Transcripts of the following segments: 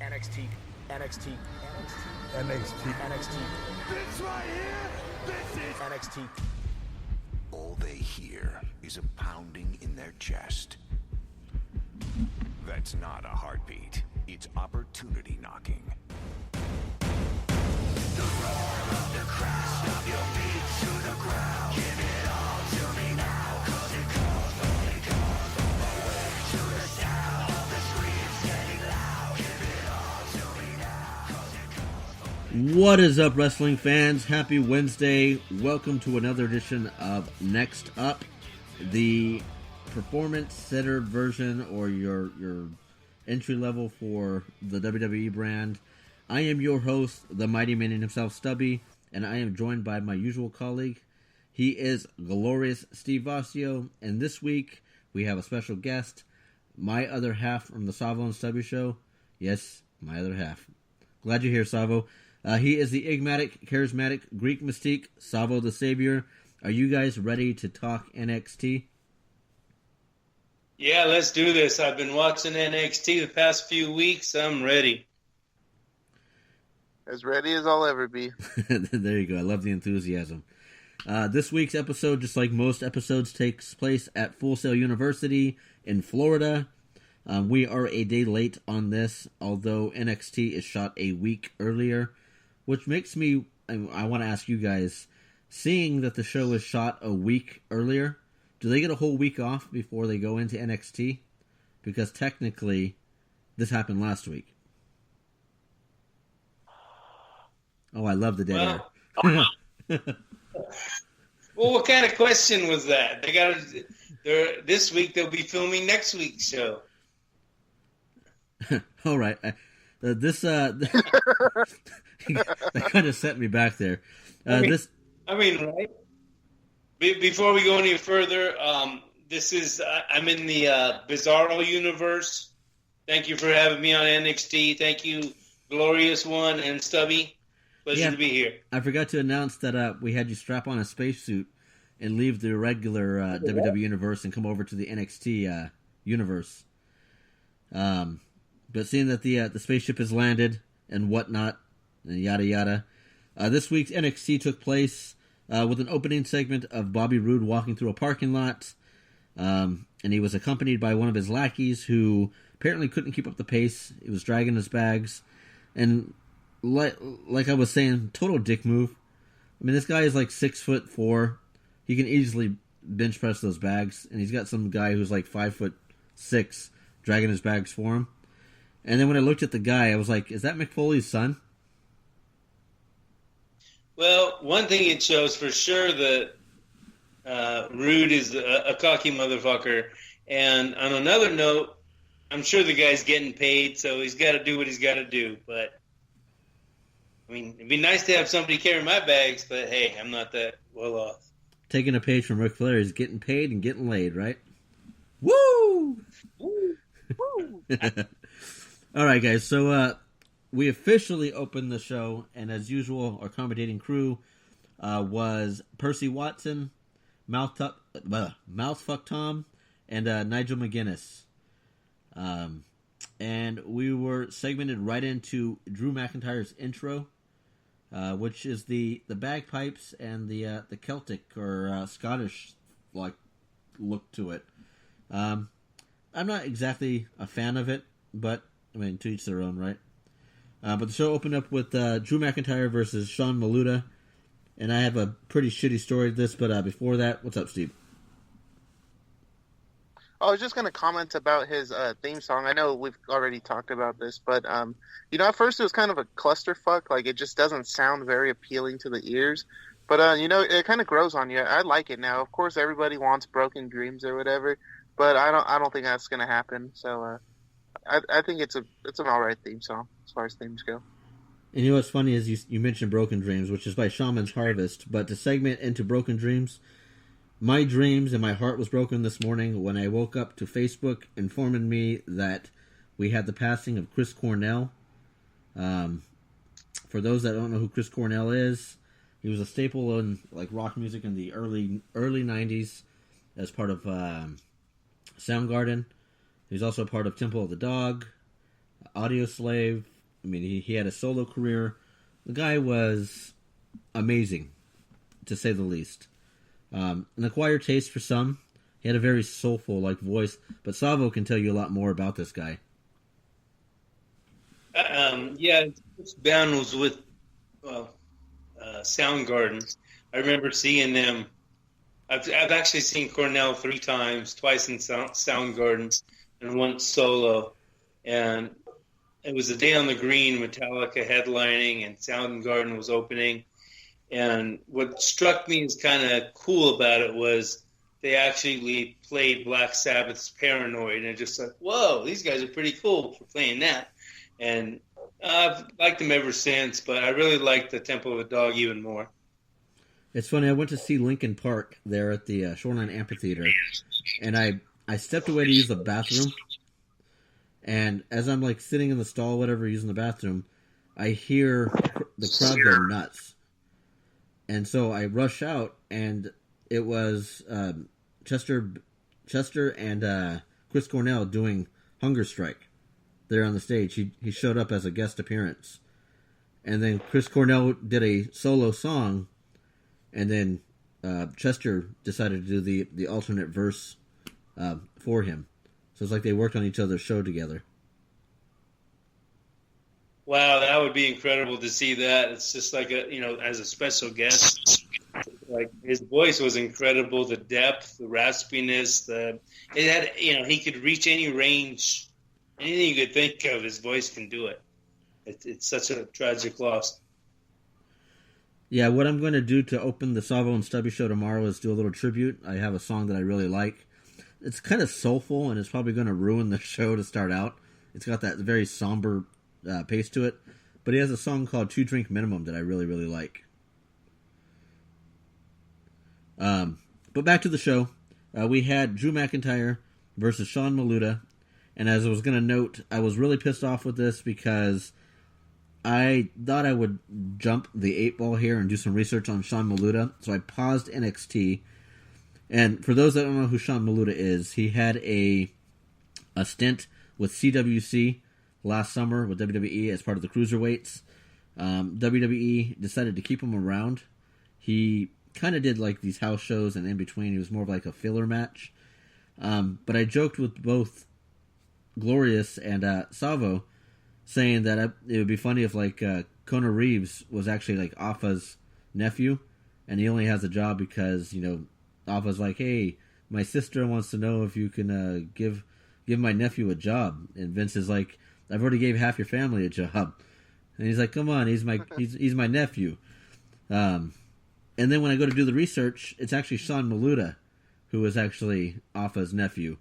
NXT, NXT, NXT, NXT. NXT. This right here, this is NXT. All they hear is a pounding in their chest. That's not a heartbeat. It's opportunity knocking. The roar of the crowd. Stop your feet to the ground. Give it all to me now. 'Cause it comes, only comes on the way to the sound of the screams getting loud. Give it all to me now. 'Cause it comes. What is up, wrestling fans? Happy Wednesday. Welcome to another edition of Next Up, the performance-centered version, or your entry level for the WWE brand. I am your host, the mighty man in himself, Stubby, and I am joined by my usual colleague. He is glorious Steve Vacio, and this week we have a special guest, my other half from the Savvo N Stubby Show. Yes, my other half. Glad you're here, Savvo. He is the enigmatic, charismatic Greek mystique, Savvo The Savior. Are you guys ready to talk NXT? Yeah, let's do this. I've been watching NXT the past few weeks. I'm ready. As ready as I'll ever be. There you go. I love the enthusiasm. This week's episode, just like most episodes, takes place at Full Sail University in Florida. We are a day late on this, although NXT is shot a week earlier, which makes me, I want to ask you guys, seeing that the show is shot a week earlier, do they get a whole week off before they go into NXT? Because technically, this happened last week. Oh, I love the dead air. Well, what kind of question was that? This week they'll be filming next week's show. All right. That kind of set me back there. Right? Before we go any further, I'm in the Bizarro universe. Thank you for having me on NXT. Thank you, Glorious One and Stubby. Pleasure to be here. I forgot to announce that we had you strap on a spacesuit and leave the regular WWE universe and come over to the NXT universe. But seeing that the spaceship has landed and whatnot, and yada yada, this week's NXT took place with an opening segment of Bobby Roode walking through a parking lot, and he was accompanied by one of his lackeys who apparently couldn't keep up the pace. He was dragging his bags, and like I was saying, total dick move. I mean, this guy is like 6'4". He can easily bench press those bags, and he's got some guy who's like 5'6" dragging his bags for him. And then when I looked at the guy, I was like, is that Mick Foley's son? Well, one thing it shows for sure that Rude is a cocky motherfucker. And on another note, I'm sure the guy's getting paid, so he's got to do what he's got to do. But, I mean, it'd be nice to have somebody carry my bags, but hey, I'm not that well off. Taking a page from Ric Flair is getting paid and getting laid, right? Woo! Woo! Woo! All right, guys, so we officially opened the show, and as usual, our accommodating crew was Percy Watson, Mouthfuck Tom, and Nigel McGuinness. And we were segmented right into Drew McIntyre's intro, which is the bagpipes and the Celtic or Scottish like look to it. I'm not exactly a fan of it, but I mean, to each their own, right? But the show opened up with Drew McIntyre versus Sean Maluda, and I have a pretty shitty story to this, but before that, what's up, Steve? I was just going to comment about his theme song. I know we've already talked about this, but, at first it was kind of a clusterfuck. Like, it just doesn't sound very appealing to the ears. But, it kind of grows on you. I like it now. Of course, everybody wants Broken Dreams or whatever, but I don't think that's going to happen. So, I think it's an all right theme song as far as themes go. And you know what's funny is you mentioned Broken Dreams, which is by Shaman's Harvest, but to segment into Broken Dreams, my dreams and my heart was broken this morning when I woke up to Facebook informing me that we had the passing of Chris Cornell. For those that don't know who Chris Cornell is, he was a staple in like rock music in the early 90s as part of Soundgarden. He's also a part of Temple of the Dog, Audio Slave. I mean, he had a solo career. The guy was amazing, to say the least. An acquired taste for some. He had a very soulful voice, but Savvo can tell you a lot more about this guy. This band was with Soundgarden. I remember seeing them. I've actually seen Cornell 3 times, twice in Soundgarden and once solo. And it was a day on the green, Metallica headlining, and Soundgarden was opening. And what struck me as kind of cool about it was they actually played Black Sabbath's Paranoid, and just like, whoa, these guys are pretty cool for playing that. And I've liked them ever since, but I really like the Temple of a Dog even more. It's funny, I went to see Linkin Park there at the Shoreline Amphitheater, and I stepped away to use the bathroom, and as I'm sitting in the stall, whatever, using the bathroom, I hear the crowd go nuts. And so I rush out, and it was Chester and Chris Cornell doing Hunger Strike there on the stage. He showed up as a guest appearance. And then Chris Cornell did a solo song, and then Chester decided to do the alternate verse for him. So it's like they worked on each other's show together. Wow, that would be incredible to see that. It's just as a special guest. His voice was incredible, the depth, the raspiness, he could reach any range, anything you could think of, his voice can do it. It's such a tragic loss. Yeah, what I'm going to do to open the Savvo N Stubby Show tomorrow is do a little tribute. I have a song that I really like. It's kind of soulful, and it's probably going to ruin the show to start out. It's got that very somber pace to it. But he has a song called 2 Drink Minimum that I really, really like. But back to the show. We had Drew McIntyre versus Sean Maluta. And as I was going to note, I was really pissed off with this because I thought I would jump the 8 ball here and do some research on Sean Maluta. So I paused NXT. And for those that don't know who Sean Maluta is, he had a stint with CWC last summer with WWE as part of the Cruiserweights. WWE decided to keep him around. He kind of did these house shows, and in between he was more of a filler match. But I joked with both Glorious and Savvo, saying that it would be funny if Kona Reeves was actually Alpha's nephew, and he only has a job because Alpha's hey, my sister wants to know if you can give my nephew a job, and Vince is I've already gave half your family a job, and he's come on, he's my nephew. And then when I go to do the research, it's actually Sean Maluta, who is actually Alpha's nephew.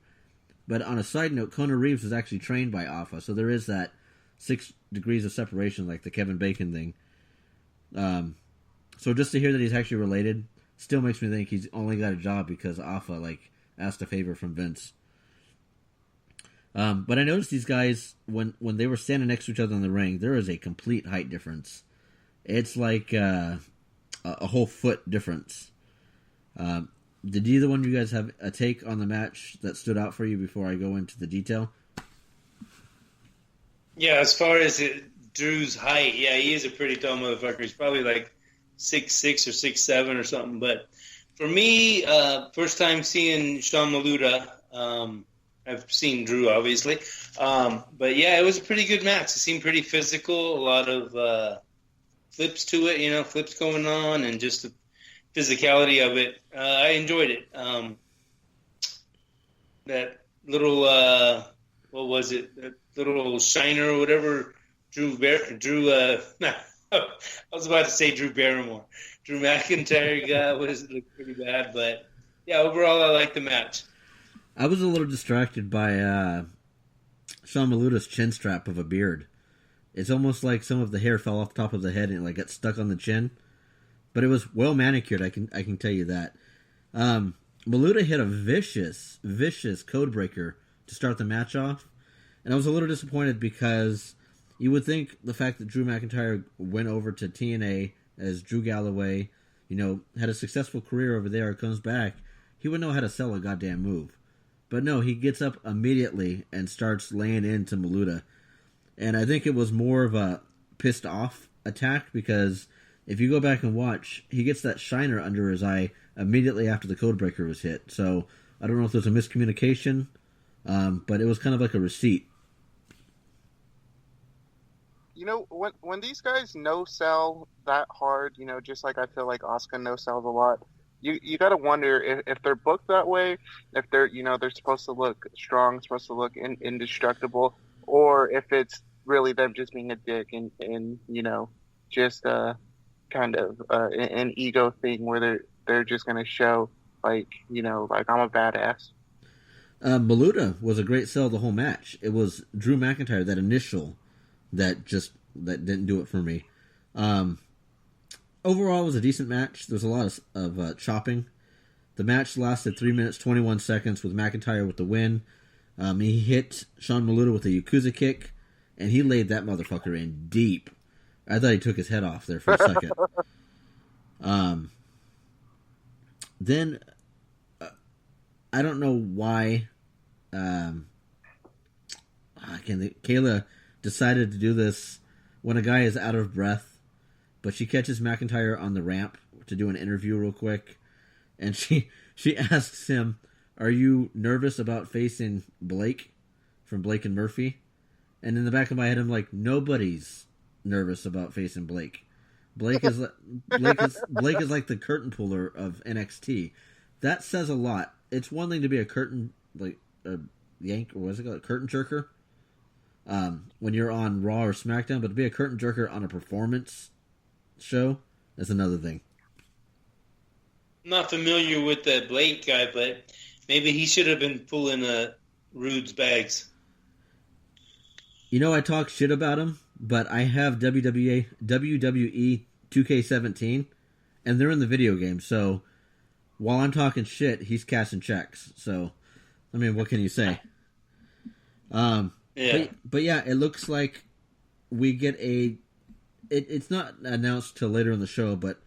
But on a side note, Kona Reeves was actually trained by Alpha, so there is that 6 degrees of separation, like the Kevin Bacon thing. So just to hear that he's actually related still makes me think he's only got a job because Alpha asked a favor from Vince. But I noticed these guys, when they were standing next to each other in the ring, there is a complete height difference. It's a whole foot difference. Did either one of you guys have a take on the match that stood out for you before I go into the detail? Yeah, as far as Drew's height, yeah, he is a pretty tall motherfucker. He's probably 6'6" or 6'7" or something. But for me, first time seeing Sean Maluta, I've seen Drew, obviously. But yeah, it was a pretty good match. It seemed pretty physical, a lot of flips to it, flips going on, and just the physicality of it. I enjoyed it. That little, what was it? That little shiner or whatever, I was about to say Drew Barrymore. Drew McIntyre guy looked pretty bad, but yeah, overall I liked the match. I was a little distracted by Sean Maluta's chin strap of a beard. It's almost like some of the hair fell off the top of the head and got stuck on the chin. But it was well manicured, I can tell you that. Maluta hit a vicious code breaker to start the match off. And I was a little disappointed because you would think the fact that Drew McIntyre went over to TNA as Drew Galloway, had a successful career over there, comes back, he would know how to sell a goddamn move. But no, he gets up immediately and starts laying into Maluta. And I think it was more of a pissed off attack because if you go back and watch, he gets that shiner under his eye immediately after the codebreaker was hit. So I don't know if there's a miscommunication, but it was kind of like a receipt. You know, when these guys no-sell that hard, you know, just like I feel like Asuka no-sells a lot, you got to wonder if they're booked that way, if they're, you know, they're supposed to look strong, supposed to look indestructible, or if it's really them just being a dick and you know, just kind of an ego thing where they're just going to show, like, you know, like, I'm a badass. Maluta was a great sell the whole match. It was Drew McIntyre, that initial, that didn't do it for me. Overall, it was a decent match. There's a lot of chopping. The match lasted 3 minutes 21 seconds with McIntyre with the win. He hit Sean Maluta with a Yakuza kick, and he laid that motherfucker in deep. I thought he took his head off there for a second. Then, I don't know why Kayla decided to do this when a guy is out of breath, but she catches McIntyre on the ramp to do an interview real quick, and she asks him, "Are you nervous about facing Blake from Blake and Murphy?" And in the back of my head, I'm like, nobody's nervous about facing Blake. Blake is like the curtain puller of NXT. That says a lot. It's one thing to be a curtain yank, or what's it called, a curtain jerker, when you're on Raw or SmackDown, but to be a curtain jerker on a performance show, that's another thing. I'm not familiar with that Blake guy, but maybe he should have been pulling Rude's bags. You know, I talk shit about him, but I have WWE 2K17, and they're in the video game, so while I'm talking shit, he's cashing checks. So, I mean, what can you say? Yeah. But yeah, it looks like we get it's not announced till later in the show, but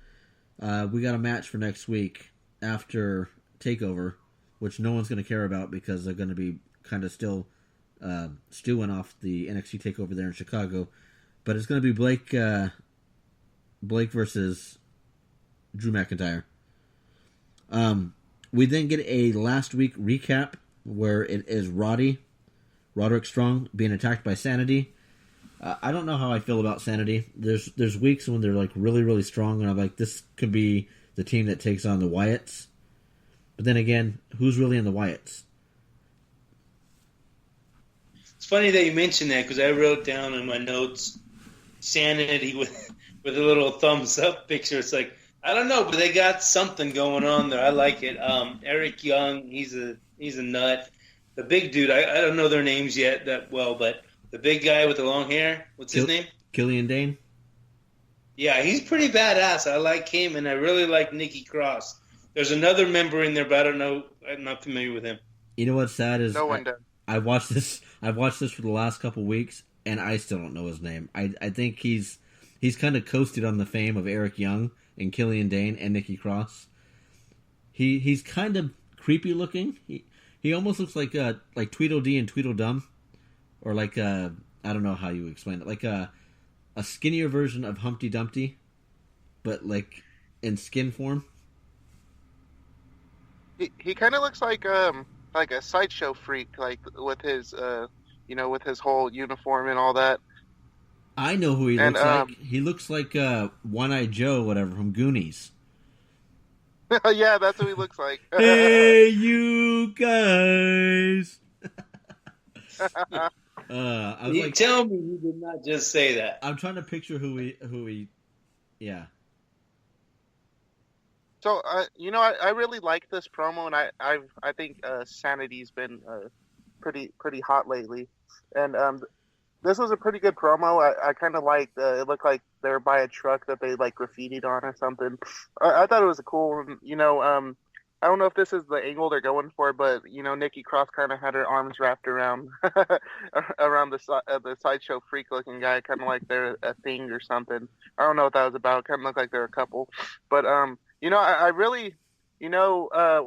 we got a match for next week after Takeover, which no one's going to care about because they're going to be kind of still stewing off the NXT Takeover there in Chicago. But it's going to be Blake versus Drew McIntyre. We then get a last week recap where it is Roderick Strong being attacked by Sanity. I don't know how I feel about Sanity. There's weeks when they're like really, really strong, and I'm like, this could be the team that takes on the Wyatts. But then again, who's really in the Wyatts? It's funny that you mentioned that because I wrote down in my notes Sanity with a little thumbs up picture. It's like, I don't know, but they got something going on there. I like it. Eric Young, he's a nut. The big dude, I don't know their names yet that well, but the big guy with the long hair, what's his name? Killian Dane. Yeah, he's pretty badass. I like him, and I really like Nikki Cross. There's another member in there, but I don't know. I'm not familiar with him. You know what's sad is no one does. I've watched this for the last couple weeks, and I still don't know his name. I think he's kind of coasted on the fame of Eric Young and Killian Dane and Nikki Cross. He's kind of creepy looking. He almost looks like Tweedledee and Tweedledum, or like I don't know how you explain it, like a skinnier version of Humpty Dumpty, but like in skin form. He kind of looks like a sideshow freak, like with his with his whole uniform and all that. I know who he looks like. He looks like One-Eyed Joe, whatever, from Goonies. Yeah, that's what he looks like. Hey, you guys! I was like, tell me you did not just say that. I'm trying to picture who he. Yeah. So, I really like this promo, and I think Sanity's been pretty hot lately, and this was a pretty good promo. I kind of liked. It looked like they were by a truck that they like graffitied on or something. I thought it was a cool. I don't know if this is the angle they're going for, but Nikki Cross kind of had her arms wrapped around the sideshow freak looking guy, kind of like they're a thing or something. I don't know what that was about. Kind of looked like they're a couple, but I really, I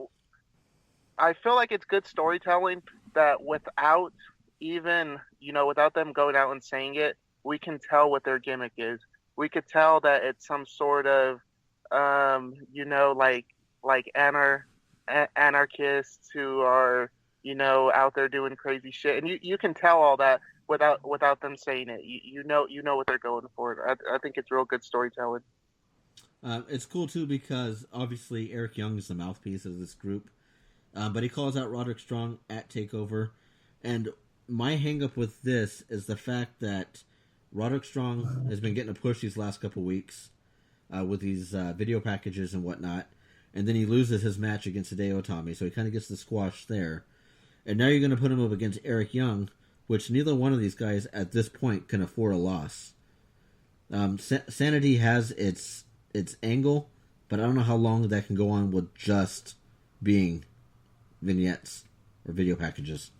feel like it's good storytelling that without even, without them going out and saying it, we can tell what their gimmick is. We could tell that it's some sort of, like anarchists who are, out there doing crazy shit, and you can tell all that without them saying it. You know what they're going for. I think it's real good storytelling. It's cool too because obviously Eric Young is the mouthpiece of this group, but he calls out Roderick Strong at Takeover, and my hang-up with this is the fact that Roderick Strong has been getting a push these last couple weeks with these video packages and whatnot, and then he loses his match against Hideo Itami, so he kind of gets the squash there. And now you're going to put him up against Eric Young, which neither one of these guys at this point can afford a loss. Sanity has its angle, but I don't know how long that can go on with just being vignettes or video packages.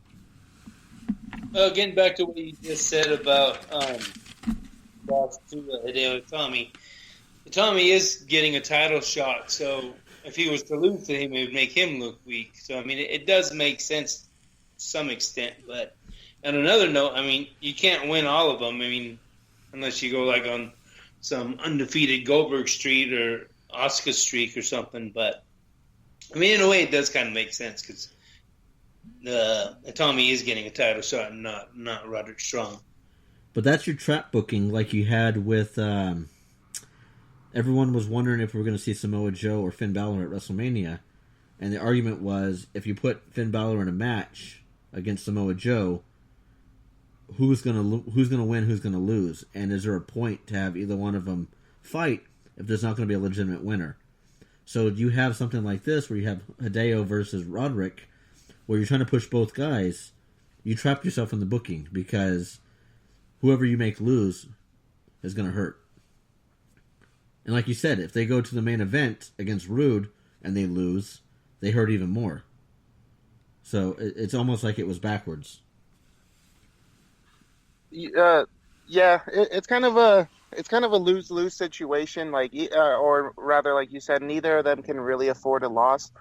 Well, getting back to what you just said about loss to Hideo Itami. Itami is getting a title shot, so if he was to lose to him, it would make him look weak. So, I mean, it does make sense to some extent. But on another note, I mean, you can't win all of them. I mean, unless you go like on some undefeated Goldberg streak or Asuka streak or something. But, I mean, in a way, it does kind of make sense because Itami is getting a title shot and not Roderick Strong. But that's your trap booking like you had with... everyone was wondering if we were going to see Samoa Joe or Finn Balor at WrestleMania. And the argument was, if you put Finn Balor in a match against Samoa Joe, who's going to win, who's going to lose? And is there a point to have either one of them fight if there's not going to be a legitimate winner? So you have something like this where you have Hideo versus Roderick, where you're trying to push both guys. You trap yourself in the booking because whoever you make lose is going to hurt. And like you said, if they go to the main event against Rude and they lose, they hurt even more. So it's almost like it was backwards. It's kind of a lose-lose situation. Like, or rather, like you said, neither of them can really afford a loss,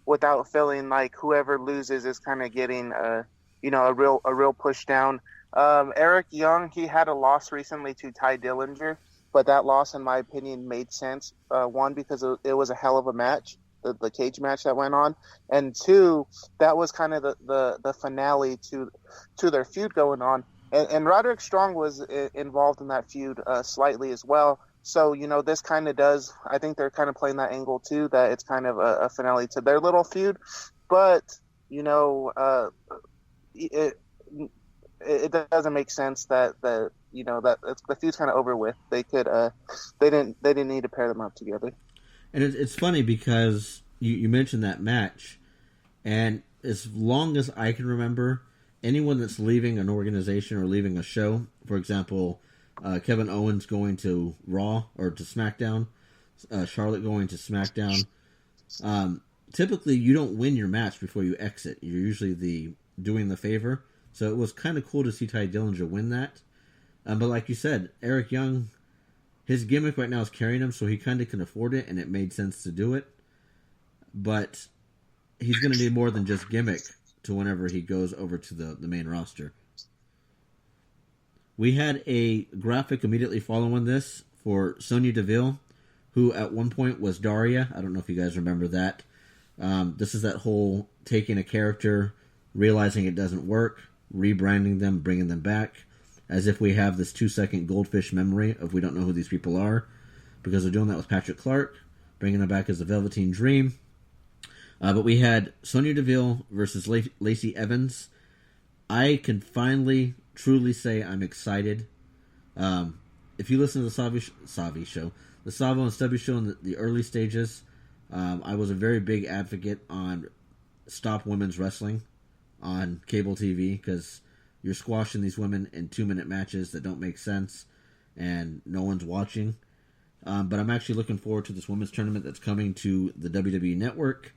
without feeling like whoever loses is kind of getting a real push down. Eric Young, he had a loss recently to Ty Dillinger. But that loss, in my opinion, made sense. One, because it was a hell of a match, the cage match that went on. And two, that was kind of the finale to their feud going on. And Roderick Strong was involved in that feud slightly as well. So, this kind of does, I think they're kind of playing that angle too, that it's kind of a finale to their little feud. But, it doesn't make sense that the feud's kind of over with. They didn't need to pair them up together. And it's funny because you mentioned that match, and as long as I can remember, anyone that's leaving an organization or leaving a show, for example, Kevin Owens going to Raw or to SmackDown, Charlotte going to SmackDown, typically you don't win your match before you exit. You're usually doing the favor. So it was kind of cool to see Ty Dillinger win that. But like you said, Eric Young, his gimmick right now is carrying him, so he kind of can afford it, and it made sense to do it. But he's going to need more than just gimmick to whenever he goes over to the main roster. We had a graphic immediately following this for Sonya Deville, who at one point was Daria. I don't know if you guys remember that. This is that whole taking a character, realizing it doesn't work, rebranding them, bringing them back, as if we have this 2-second goldfish memory of we don't know who these people are, because they're doing that with Patrick Clark, bringing them back as the Velveteen Dream. But we had Sonya Deville versus Lacey Evans. I can finally, truly say I'm excited. If you listen to the Savvo Show, the Savvo and Stubby Show in the early stages, I was a very big advocate on stop women's wrestling on cable TV, because you're squashing these women in 2-minute matches that don't make sense and no one's watching. But I'm actually looking forward to this women's tournament that's coming to the WWE Network,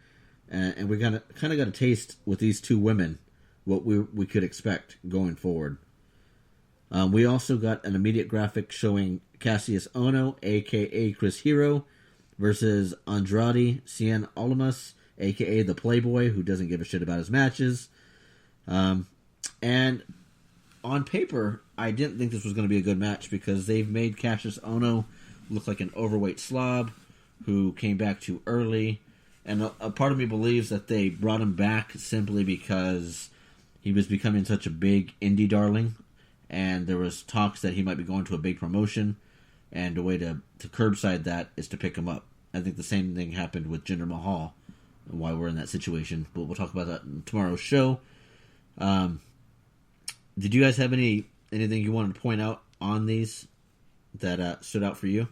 and we kind of got a taste with these two women what we could expect going forward. We also got an immediate graphic showing Cassius Ohno, a.k.a. Chris Hero, versus Andrade Cien Almas, a.k.a. the Playboy, who doesn't give a shit about his matches. And on paper, I didn't think this was going to be a good match because they've made Cassius Ohno look like an overweight slob who came back too early. And a part of me believes that they brought him back simply because he was becoming such a big indie darling. And there was talks that he might be going to a big promotion. And the way to curbside that is to pick him up. I think the same thing happened with Jinder Mahal and why we're in that situation. But we'll talk about that in tomorrow's show. Did you guys have anything you wanted to point out on these that stood out for you?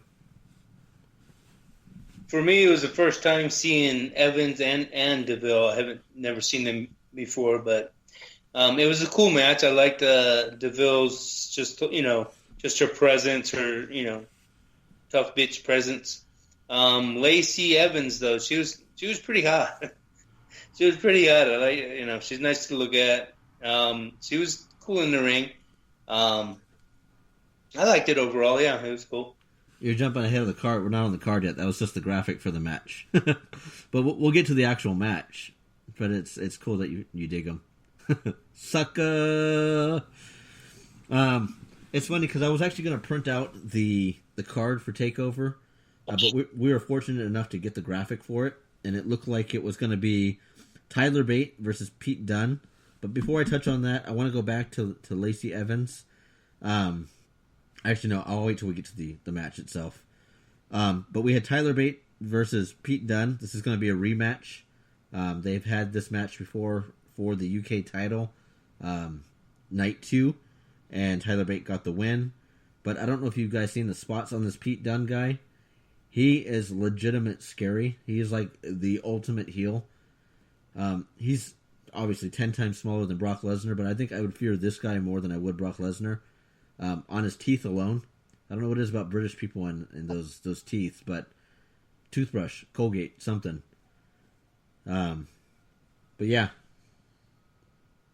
For me, it was the first time seeing Evans and Deville. I never seen them before, but it was a cool match. I liked Deville's just her presence, her tough bitch presence. Lacey Evans though, she was pretty hot. She was pretty hot. I like she's nice to look at. She was cool in the ring. I liked it overall. Yeah, it was cool. You're jumping ahead of the card. We're not on the card yet. That was just the graphic for the match. But we'll get to the actual match. But it's cool that you dig them. Sucker. It's funny because I was actually going to print out the card for Takeover, but we were fortunate enough to get the graphic for it, and it looked like it was going to be Tyler Bate versus Pete Dunne. But before I touch on that, I want to go back to Lacey Evans. Actually, no, I'll wait till we get to the match itself. But we had Tyler Bate versus Pete Dunne. This is going to be a rematch. They've had this match before for the UK title, night 2, and Tyler Bate got the win. But I don't know if you guys seen the spots on this Pete Dunne guy. He is legitimate scary. He is like the ultimate heel. He's obviously 10 times smaller than Brock Lesnar, but I think I would fear this guy more than I would Brock Lesnar. On his teeth alone. I don't know what it is about British people and those teeth, but toothbrush, Colgate, something. But yeah.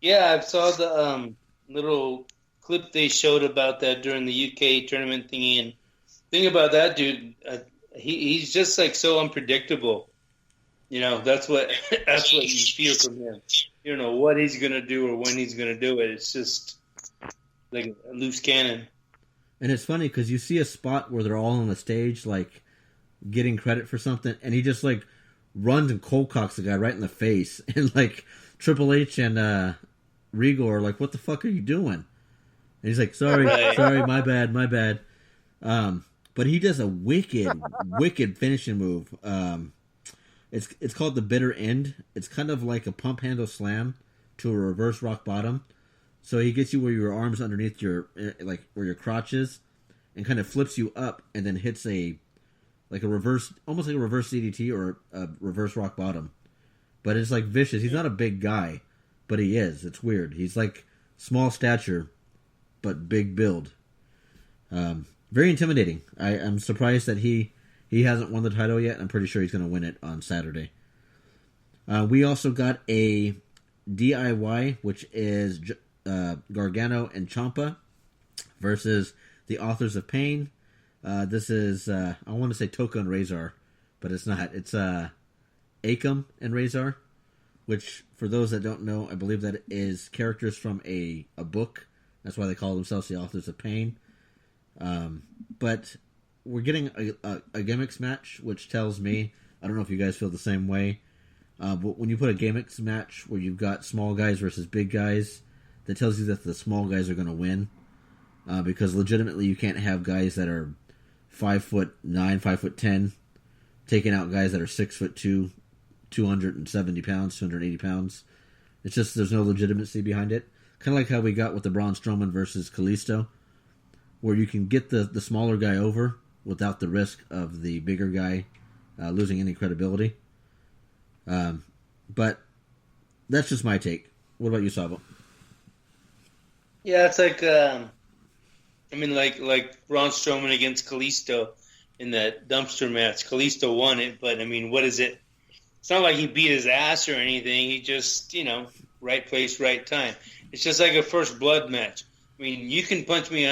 Yeah, I saw the little clip they showed about that during the UK tournament thingy, and thing about that dude, he's just like so unpredictable. That's what you feel from him. You don't know what he's gonna do or when he's gonna do it. It's just like a loose cannon. And it's funny because you see a spot where they're all on the stage, like, getting credit for something, and he just, like, runs and cold cocks the guy right in the face. And, like, Triple H and Regal are like, what the fuck are you doing? And he's like, sorry, my bad. But he does a wicked finishing move. It's called the bitter end. It's kind of like a pump handle slam to a reverse rock bottom. So he gets you where your arm's underneath where your crotch is, and kind of flips you up, and then hits almost like a reverse DDT or a reverse rock bottom. But it's like vicious. He's not a big guy, but he is. It's weird. He's like small stature, but big build. Very intimidating. I'm surprised that he hasn't won the title yet. I'm pretty sure he's going to win it on Saturday. We also got a DIY, which is Gargano and Ciampa versus the Authors of Pain. This is I want to say Toka and Razor, but it's not. It's Akam and Razor, which for those that don't know, I believe that is characters from a book. That's why they call themselves the Authors of Pain. But we're getting a gimmicks match, which tells me, I don't know if you guys feel the same way, but when you put a gimmicks match where you've got small guys versus big guys, that tells you that the small guys are going to win. Because legitimately you can't have guys that are 5'9", 5'10", taking out guys that are 6'2", 270 pounds, 280 pounds. It's just, there's no legitimacy behind it. Kind of like how we got with the Braun Strowman versus Kalisto, where you can get the smaller guy over without the risk of the bigger guy losing any credibility. But that's just my take. What about you, Savvo? Yeah, it's like, like Braun Strowman against Kalisto in that dumpster match. Kalisto won it, but, what is it? It's not like he beat his ass or anything. He just, right place, right time. It's just like a first blood match. You can punch me,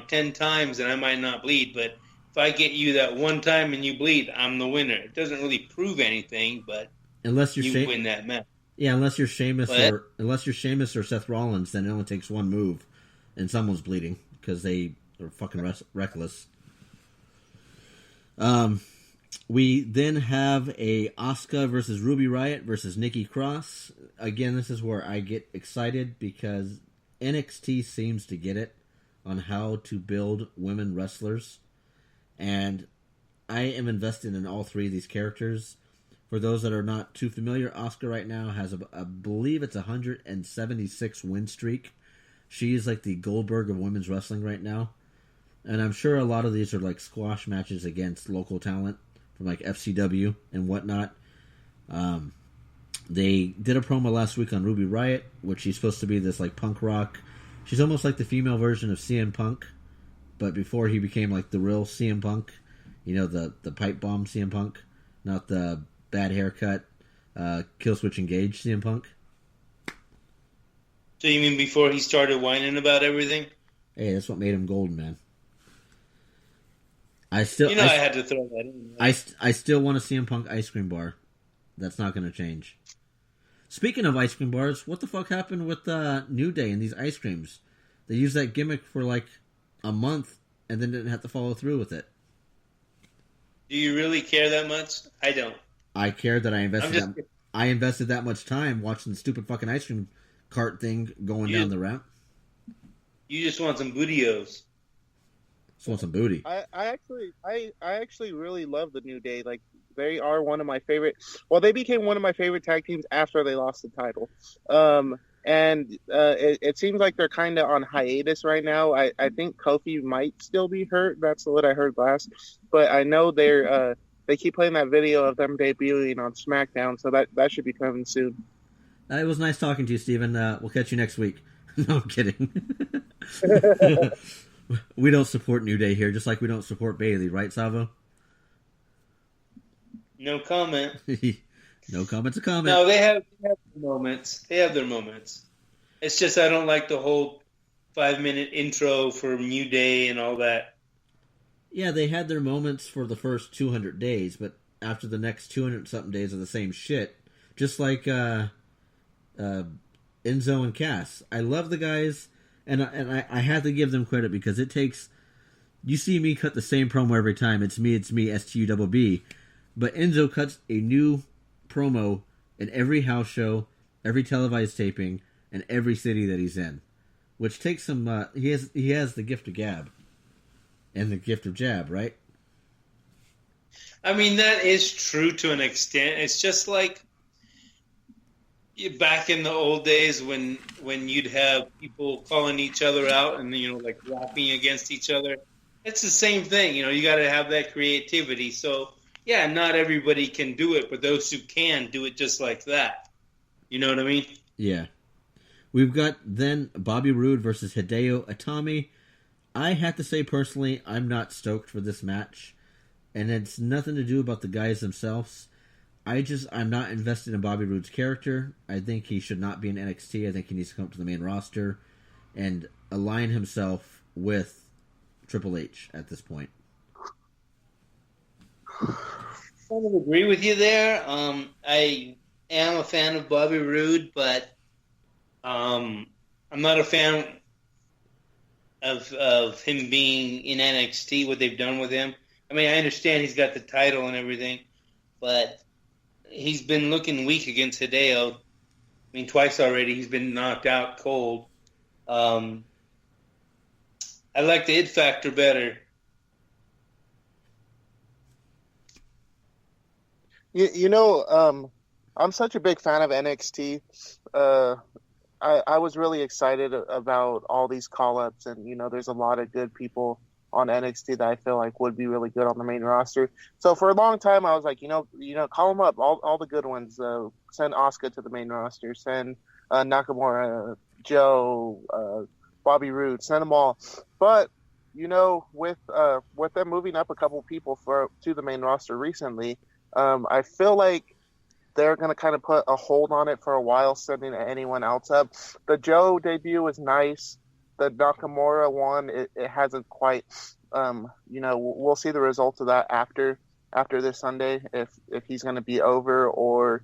10 times and I might not bleed, but if I get you that one time and you bleed, I'm the winner. It doesn't really prove anything, but unless you win that match. Yeah, unless you're Sheamus or Seth Rollins, then it only takes one move and someone's bleeding because they are fucking reckless. We then have a Asuka versus Ruby Riott versus Nikki Cross. Again, this is where I get excited because NXT seems to get it on how to build women wrestlers. And I am invested in all three of these characters. For those that are not too familiar, Asuka right now has, I believe it's 176 win streak. She is like the Goldberg of women's wrestling right now. And I'm sure a lot of these are like squash matches against local talent from like FCW and whatnot. They did a promo last week on Ruby Riott, which she's supposed to be this like punk rock. She's almost like the female version of CM Punk, but before he became like the real CM Punk, you know, the pipe bomb CM Punk, not the bad haircut, Killswitch Engage CM Punk. So you mean before he started whining about everything? Hey, that's what made him golden, man. I had to throw that in. Right? I still want a CM Punk ice cream bar. That's not going to change. Speaking of ice cream bars, what the fuck happened with New Day and these ice creams? They used that gimmick for like a month and then didn't have to follow through with it. Do you really care that much? I don't. I care that I invested that much time watching the stupid fucking ice cream cart thing going down the ramp. You just want some bootios. Just want some booty. I actually really love the New Day. Like, they are one of my favorite. Well, they became one of my favorite tag teams after they lost the title. It seems like they're kind of on hiatus right now. I think Kofi might still be hurt. That's what I heard last. But I know they keep playing that video of them debuting on SmackDown, so that should be coming soon. It was nice talking to you, Steven. We'll catch you next week. No, I'm kidding. We don't support New Day here, just like we don't support Bayley, right, Savvo? No comment. No comment's a comment. No, they have their moments. They have their moments. It's just I don't like the whole 5-minute intro for New Day and all that. Yeah, they had their moments for the first 200 days, but after the next 200-something days of the same shit, just like Enzo and Cass. I love the guys, and I had to give them credit because it takes... You see me cut the same promo every time. It's me, STUBB. But Enzo cuts a new promo in every house show, every televised taping, and every city that he's in. Which takes some... he has the gift of gab. And the gift of jab, right? I mean, that is true to an extent. It's just like back in the old days when you'd have people calling each other out and, you know, like rapping against each other. It's the same thing. You know, you got to have that creativity. So, yeah, not everybody can do it, but those who can do it just like that. You know what I mean? Yeah. We've got then Bobby Roode versus Hideo Itami. I have to say, personally, I'm not stoked for this match. And it's nothing to do about the guys themselves. I'm not invested in Bobby Roode's character. I think he should not be in NXT. I think he needs to come up to the main roster and align himself with Triple H at this point. I kind of agree with you there. I am a fan of Bobby Roode, but I'm not a fan of him being in NXT, what they've done with him. I mean, I understand he's got the title and everything, but he's been looking weak against Hideo. I mean, twice already he's been knocked out cold. I like the It Factor better. You know, I'm such a big fan of NXT. I was really excited about all these call-ups, and, you know, there's a lot of good people on NXT that I feel like would be really good on the main roster. So for a long time, I was like, you know, call them up, all the good ones. Send Asuka to the main roster. Send Nakamura, Joe, Bobby Roode. Send them all. But, you know, with them moving up a couple people to the main roster recently, I feel like they're going to kind of put a hold on it for a while, sending anyone else up. The Joe debut was nice. The Nakamura one, it hasn't quite, you know, we'll see the results of that after this Sunday, if he's going to be over or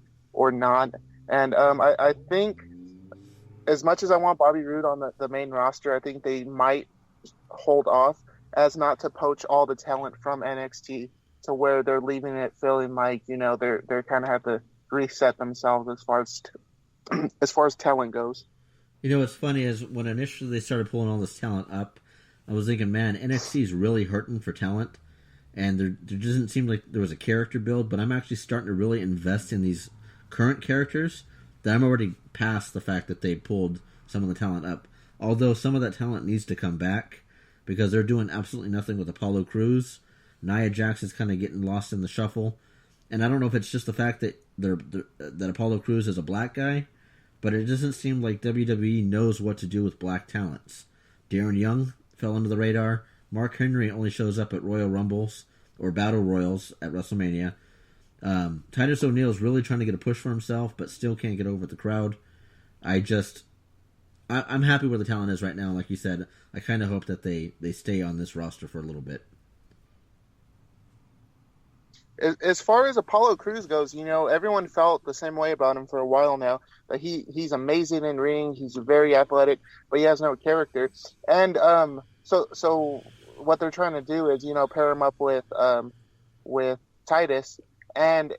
not. And I think as much as I want Bobby Roode on the main roster, I think they might hold off as not to poach all the talent from NXT to where they're leaving it feeling like, you know, they're kind of have to reset themselves as far as talent goes. You know what's funny is when initially they started pulling all this talent up, I was thinking, man, NXT is really hurting for talent, and there doesn't seem like there was a character build, but I'm actually starting to really invest in these current characters that I'm already past the fact that they pulled some of the talent up. Although some of that talent needs to come back because they're doing absolutely nothing with Apollo Crews. Nia Jax is kind of getting lost in the shuffle, and I don't know if it's just the fact that that Apollo Crews is a black guy, but it doesn't seem like WWE knows what to do with black talents. Darren Young fell under the radar. Mark Henry only shows up at Royal Rumbles or Battle Royals at WrestleMania. Titus O'Neil's really trying to get a push for himself, but still can't get over the crowd. I'm happy where the talent is right now. Like you said, I kind of hope that they stay on this roster for a little bit. As far as Apollo Crews goes, you know, everyone felt the same way about him for a while now. That he's amazing in ring, he's very athletic, but he has no character. And so what they're trying to do is, you know, pair him up with Titus, and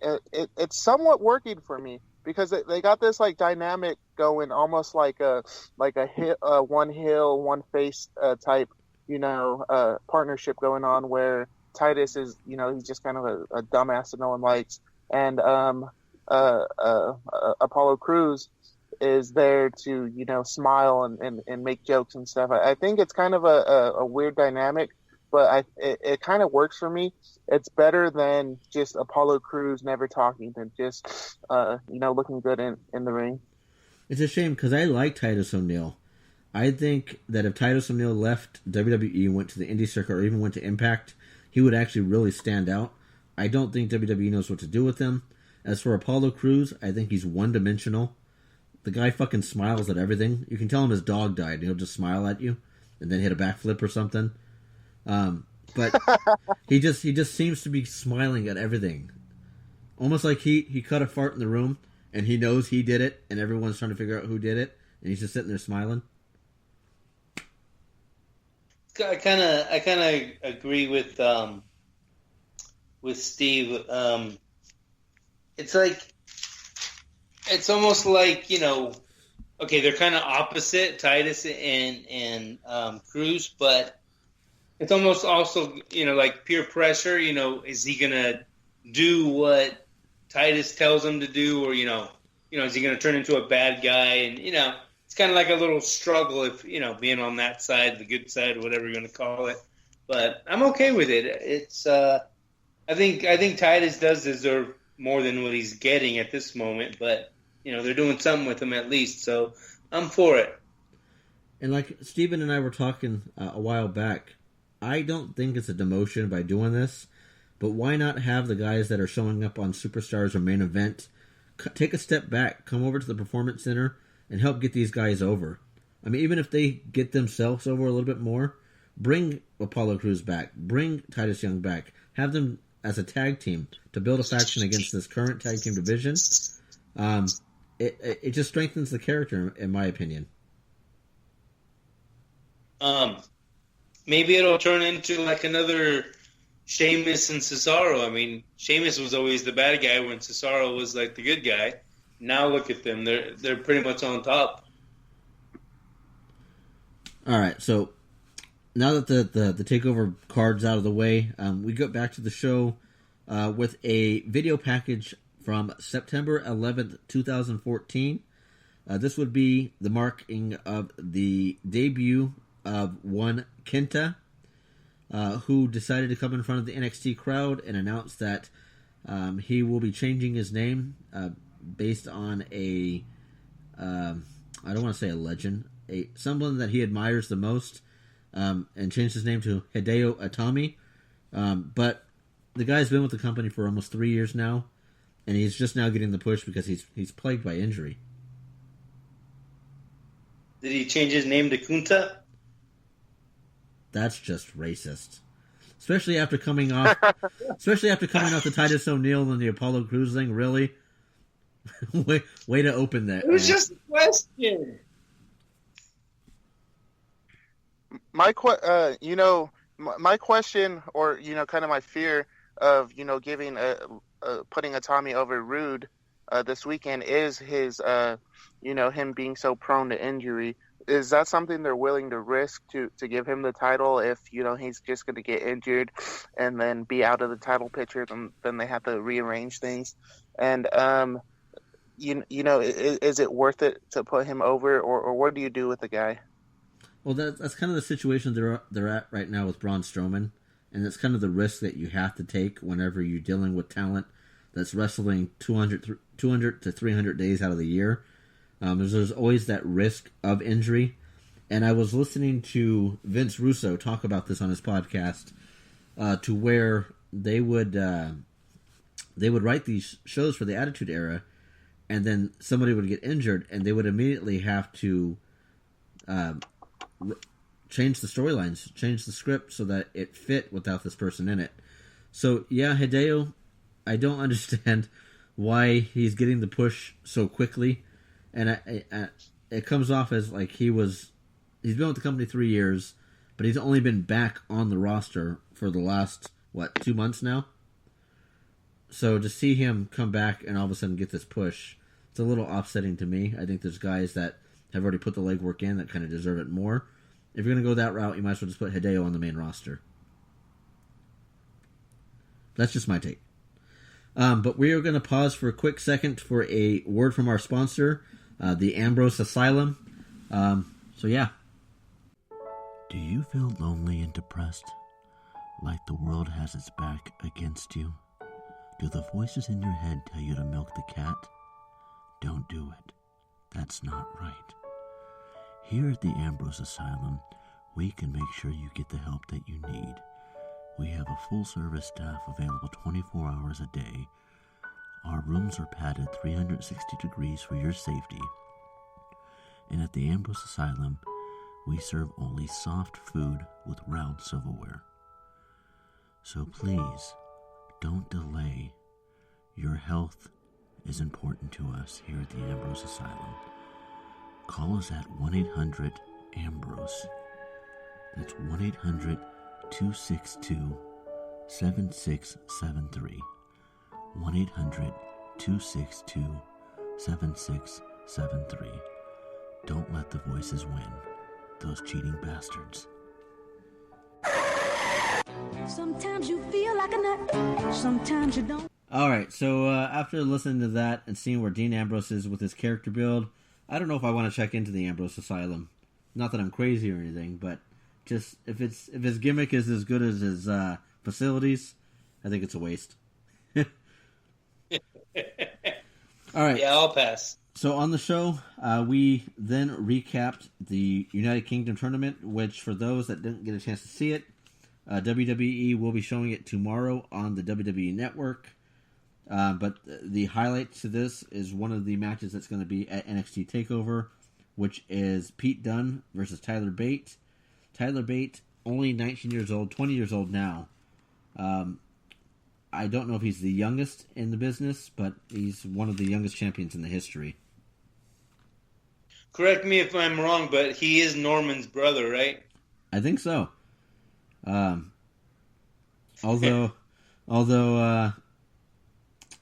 it's somewhat working for me because they got this like dynamic going, almost like a one heel, one face type, you know, partnership going on where Titus is, you know, he's just kind of a dumbass that no one likes, and Apollo Crews is there to, you know, smile and make jokes and stuff. I think it's kind of a weird dynamic, but it kind of works for me. It's better than just Apollo Crews never talking than just, you know, looking good in the ring. It's a shame because I like Titus O'Neil. I think that if Titus O'Neil left WWE, went to the indie circuit, or even went to Impact, he would actually really stand out. I don't think WWE knows what to do with him. As for Apollo Crews, I think he's one-dimensional. The guy fucking smiles at everything. You can tell him his dog died, and he'll just smile at you, and then hit a backflip or something. But he just seems to be smiling at everything. Almost like he cut a fart in the room, and he knows he did it, and everyone's trying to figure out who did it, and he's just sitting there smiling. I kind of agree with Steve. It's almost like, you know, okay, they're kind of opposite, Titus and Crews, but it's almost also, you know, like peer pressure. You know, is he gonna do what Titus tells him to do, or you know, is he gonna turn into a bad guy? And you know, it's kind of like a little struggle if, you know, being on that side, the good side, whatever you're going to call it. But I'm okay with it. It's I think Titus does deserve more than what he's getting at this moment, but you know, they're doing something with him at least, so I'm for it. And like Steven and I were talking a while back, I don't think it's a demotion by doing this, but why not have the guys that are showing up on Superstars or Main Event take a step back, come over to the Performance Center, and help get these guys over. I mean, even if they get themselves over a little bit more, bring Apollo Crews back, bring Titus Young back, have them as a tag team to build a faction against this current tag team division. It just strengthens the character, in my opinion. Maybe it'll turn into like another Sheamus and Cesaro. I mean, Sheamus was always the bad guy when Cesaro was like the good guy. Now look at them; they're pretty much on top. All right, so now that the takeover card's out of the way, we go back to the show with a video package from September 11th, 2014. This would be the marking of the debut of one Kenta, who decided to come in front of the NXT crowd and announce that he will be changing his name based on I don't want to say a legend, someone that he admires the most, and changed his name to Hideo Itami. But the guy's been with the company for almost 3 years now, and he's just now getting the push because he's plagued by injury. Did he change his name to Kunta? That's just racist. Especially after coming off the Titus O'Neil and the Apollo Crews thing, really? way to open that. It was just a question. My question, or kind of my fear of giving putting a Tommy over Rude this weekend is his him being so prone to injury. Is that something they're willing to risk to give him the title if he's just going to get injured and then be out of the title picture? Then they have to rearrange things. And is it worth it to put him over, or what do you do with the guy? Well, that's kind of the situation they're at right now with Braun Strowman, and it's kind of the risk that you have to take whenever you're dealing with talent that's wrestling 200 to 300 days out of the year. There's always that risk of injury, and I was listening to Vince Russo talk about this on his podcast, to where they would write these shows for the Attitude Era, and then somebody would get injured, and they would immediately have to change the storylines, change the script so that it fit without this person in it. So yeah, Hideo, I don't understand why he's getting the push so quickly, and it comes off as like he's been with the company 3 years, but he's only been back on the roster for the last 2 months now. So to see him come back and all of a sudden get this push, it's a little offsetting to me. I think there's guys that have already put the legwork in that kind of deserve it more. If you're going to go that route, you might as well just put Hideo on the main roster. That's just my take. But we are going to pause for a quick second for a word from our sponsor, the Ambrose Asylum. So yeah. Do you feel lonely and depressed? Like the world has its back against you? Do the voices in your head tell you to milk the cat? Don't do it. That's not right. Here at the Ambrose Asylum, we can make sure you get the help that you need. We have a full-service staff available 24 hours a day. Our rooms are padded 360 degrees for your safety. And at the Ambrose Asylum, we serve only soft food with round silverware. So please, don't delay. Your health is important to us here at the Ambrose Asylum. Call us at 1-800-AMBROSE. That's 1-800-262-7673. 1-800-262-7673. Don't let the voices win. Those cheating bastards. Sometimes you feel like a nut, sometimes you don't. Alright, so after listening to that and seeing where Dean Ambrose is with his character build, I don't know if I want to check into the Ambrose Asylum. Not that I'm crazy or anything, but just if his gimmick is as good as his facilities, I think it's a waste. Alright. Yeah, I'll pass. So on the show, we then recapped the United Kingdom tournament, which for those that didn't get a chance to see it, WWE will be showing it tomorrow on the WWE Network. But the highlight to this is one of the matches that's going to be at NXT Takeover, which is Pete Dunne versus Tyler Bate. Tyler Bate, only 19 years old, 20 years old now. I don't know if he's the youngest in the business, but he's one of the youngest champions in the history. Correct me if I'm wrong, but he is Norman's brother, right? I think so. Although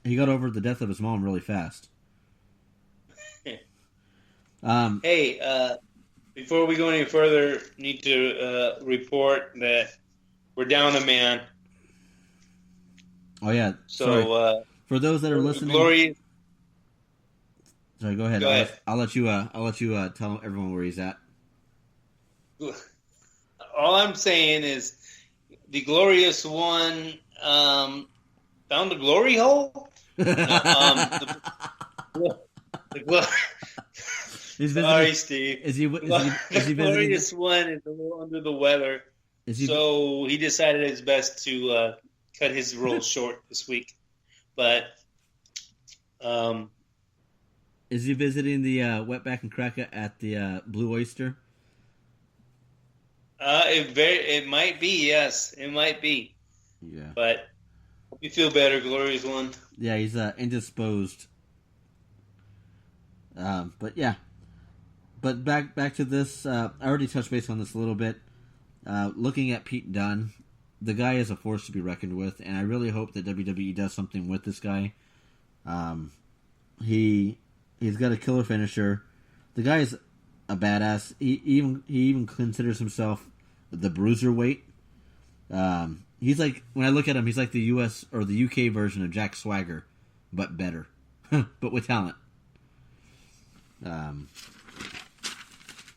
he got over the death of his mom really fast. Hey, before we go any further, need to report that we're down a man. Oh yeah. So for those that are listening, Glory. Sorry, go ahead. Go ahead. I'll let you tell everyone where he's at. All I'm saying is the Glorious One found a glory hole. Sorry, Steve. Is he the Glorious One is a little under the weather, so he decided it's best to cut his role short this week. But is he visiting the Wetback and Cracker at the Blue Oyster? It might be, yes, it might be. Yeah, but hope you feel better, Glorious One. Yeah, he's indisposed. But yeah, but back to this. I already touched base on this a little bit. looking at Pete Dunne, the guy is a force to be reckoned with, and I really hope that WWE does something with this guy. He's got a killer finisher. The guy is a badass. He even considers himself the bruiserweight. He's like, when I look at him, he's like the US or the UK version of Jack Swagger, but better, but with talent.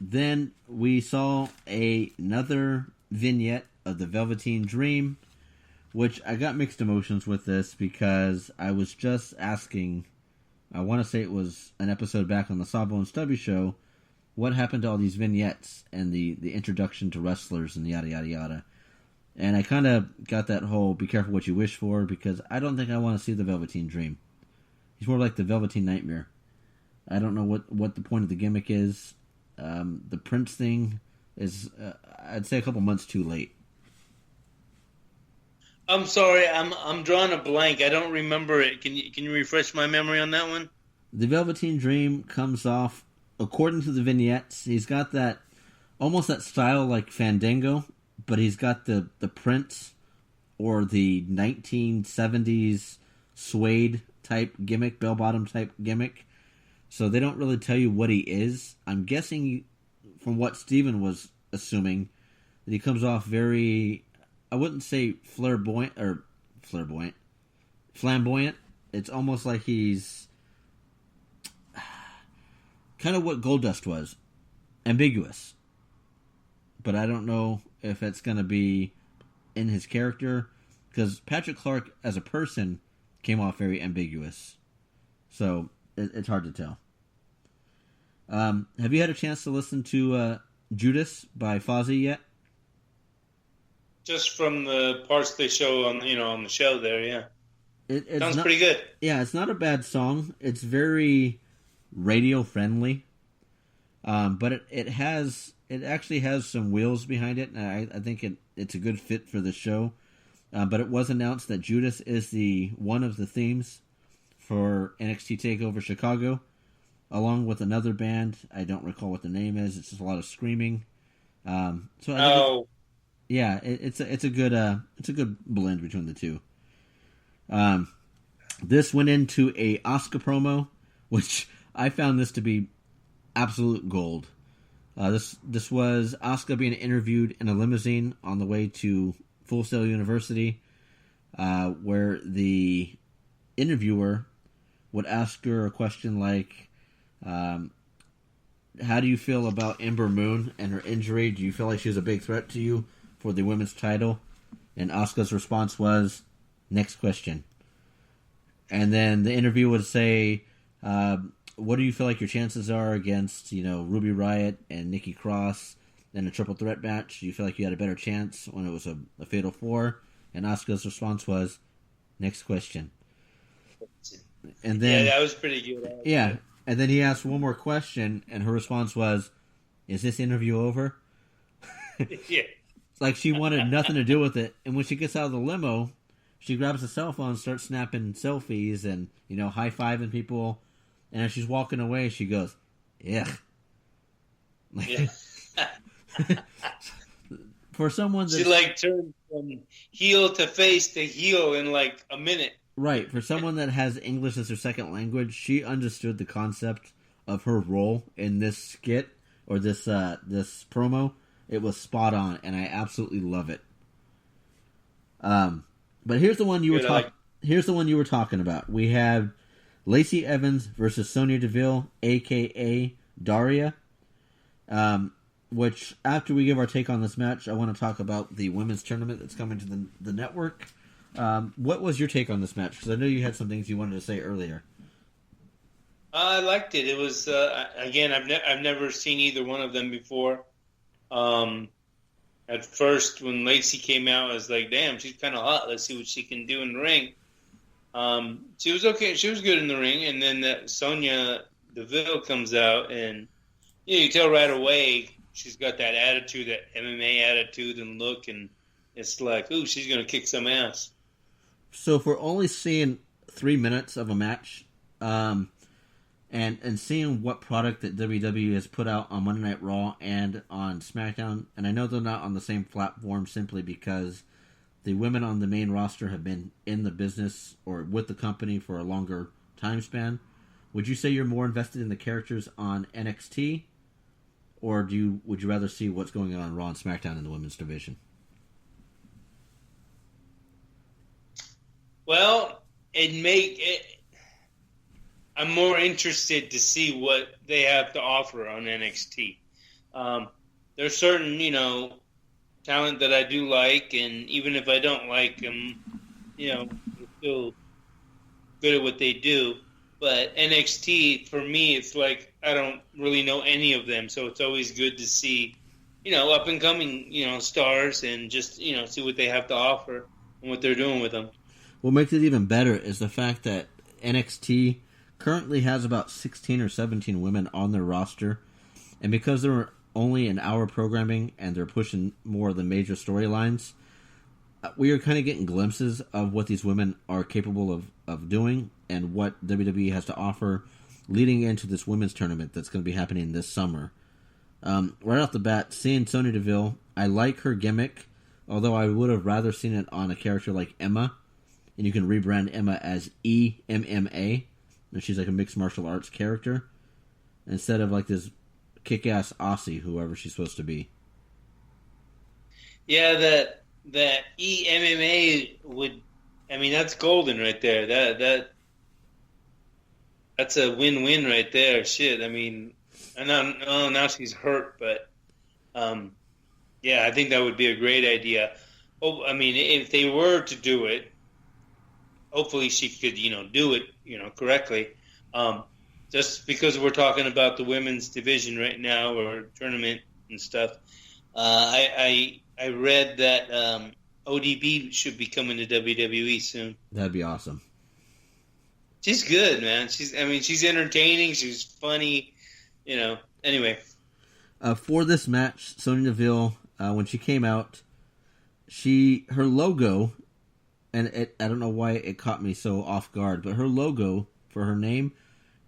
Then we saw another vignette of the Velveteen Dream, which I got mixed emotions with this because I was just asking, I want to say it was an episode back on the Savvo N Stubby Show, what happened to all these vignettes and the introduction to wrestlers and yada yada yada. And I kind of got that whole be careful what you wish for, because I don't think I want to see the Velveteen Dream. He's more like the Velveteen Nightmare. I don't know what the point of the gimmick is. The Prince thing is, I'd say, a couple months too late. I'm sorry, I'm drawing a blank. I don't remember it. Can you refresh my memory on that one? The Velveteen Dream comes off, according to the vignettes, he's got that, almost that style like Fandango, but he's got the Prince or the 1970s suede type gimmick, bell-bottom type gimmick. So they don't really tell you what he is. I'm guessing from what Steven was assuming that he comes off very, I wouldn't say flamboyant. It's almost like he's kind of what Goldust was, ambiguous. But I don't know if it's going to be in his character, because Patrick Clark as a person came off very ambiguous. So it's hard to tell. Have you had a chance to listen to Judas by Fozzy yet? Just from the parts they show on the show there, yeah. It sounds pretty good. Yeah, it's not a bad song. It's very radio friendly, but it actually has some wheels behind it, and I think it's a good fit for the show. But it was announced that Judas is one of the themes for NXT Takeover Chicago, along with another band. I don't recall what the name is. It's just a lot of screaming. It's a good blend between the two. This went into a Asuka promo, which I found this to be absolute gold. This was Asuka being interviewed in a limousine on the way to Full Sail University, where the interviewer would ask her a question like, how do you feel about Ember Moon and her injury? Do you feel like she's a big threat to you for the women's title? And Asuka's response was, next question. And then the interview would say, what do you feel like your chances are against, Ruby Riott and Nikki Cross in a triple threat match? Do you feel like you had a better chance when it was a fatal four? And Asuka's response was, next question. And then, yeah, that was pretty good. Yeah. And then he asked one more question, and her response was, is this interview over? Yeah. Like she wanted nothing to do with it. And when she gets out of the limo, she grabs a cell phone and starts snapping selfies and, high-fiving people. And as she's walking away, she goes, ugh. Yeah. For someone that... She, turned from heel to face to heel in, a minute. Right. For someone that has English as her second language, she understood the concept of her role in this skit, or this promo. It was spot on, and I absolutely love it. But here's the one you were talking about. We have Lacey Evans versus Sonya Deville, a.k.a. Daria. Which, after we give our take on this match, I want to talk about the women's tournament that's coming to the network. What was your take on this match? Because I know you had some things you wanted to say earlier. I liked it. It was, again, I've never seen either one of them before. At first, when Lacey came out, I was like, damn, she's kind of hot. Let's see what she can do in the ring. She was okay. She was good in the ring. And then that Sonya Deville comes out, and you tell right away she's got that attitude, that MMA attitude and look, and it's like, ooh, she's going to kick some ass. So if we're only seeing 3 minutes of a match, and and seeing what product that WWE has put out on Monday Night Raw and on SmackDown, and I know they're not on the same platform simply because the women on the main roster have been in the business or with the company for a longer time span. Would you say you're more invested in the characters on NXT, or would you rather see what's going on Raw and SmackDown in the women's division? Well, I'm more interested to see what they have to offer on NXT. There's certain, talent that I do like, and even if I don't like them, they're still good at what they do. But NXT, for me, it's like I don't really know any of them, so it's always good to see, up and coming, stars, and just see what they have to offer and what they're doing with them. What makes it even better is the fact that NXT currently has about 16 or 17 women on their roster, and because they're only an hour programming and they're pushing more of the major storylines, we are kind of getting glimpses of what these women are capable of doing and what WWE has to offer leading into this women's tournament that's going to be happening this summer. Right off the bat, seeing Sonya Deville, I like her gimmick, although I would have rather seen it on a character like Emma, and you can rebrand Emma as EMMA, and she's like a mixed martial arts character, instead of like this kick-ass Aussie, whoever she's supposed to be. Yeah, that EMMA that's golden right there. That's a win-win right there. Shit, now she's hurt, but I think that would be a great idea. Oh, if they were to do it, hopefully she could, do it, correctly. Just because we're talking about the women's division right now or tournament and stuff, I read that ODB should be coming to WWE soon. That'd be awesome. She's good, man. She's entertaining. She's funny. Anyway. For this match, Sonya Deville, when she came out, her logo, and I don't know why it caught me so off guard, but her logo for her name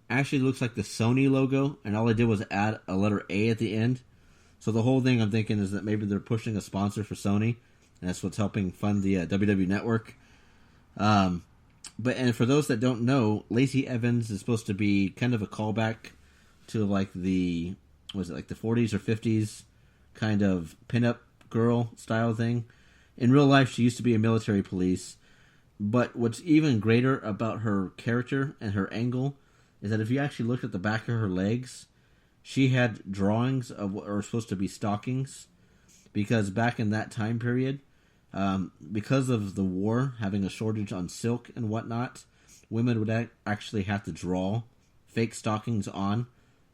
actually looks like the Sony logo, and all I did was add a letter A at the end. So the whole thing I'm thinking is that maybe they're pushing a sponsor for Sony, and that's what's helping fund the WWE Network. But for those that don't know, Lacey Evans is supposed to be kind of a callback to like the 40s or 50s kind of pinup girl style thing. In real life, she used to be a military police. But what's even greater about her character and her angle is that if you actually look at the back of her legs, she had drawings of what are supposed to be stockings. Because back in that time period, because of the war, having a shortage on silk and whatnot, women would actually have to draw fake stockings on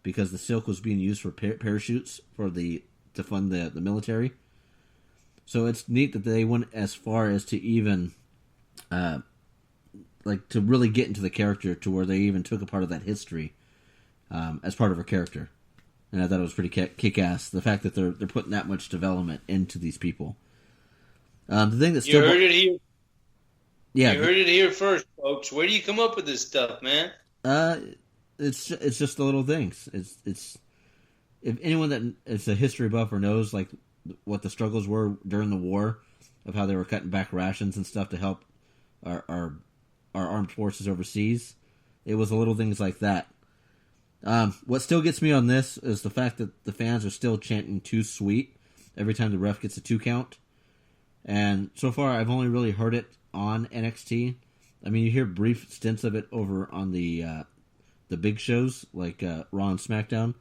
because the silk was being used for parachutes to fund the military. So it's neat that they went as far as to even to really get into the character to where they even took a part of that history as part of her character. And I thought it was pretty kick-ass, the fact that they're putting that much development into these people. The thing that still... You heard it here. Yeah. You heard it here first, folks. Where do you come up with this stuff, man? It's just the little things. It's if anyone that is a history buff or knows like what the struggles were during the war, of how they were cutting back rations and stuff to help our armed forces overseas, it was the little things like that. What still gets me on this is the fact that the fans are still chanting "too sweet" every time the ref gets a 2 count. And so far, I've only really heard it on NXT. You hear brief stints of it over on the big shows like Raw and SmackDown,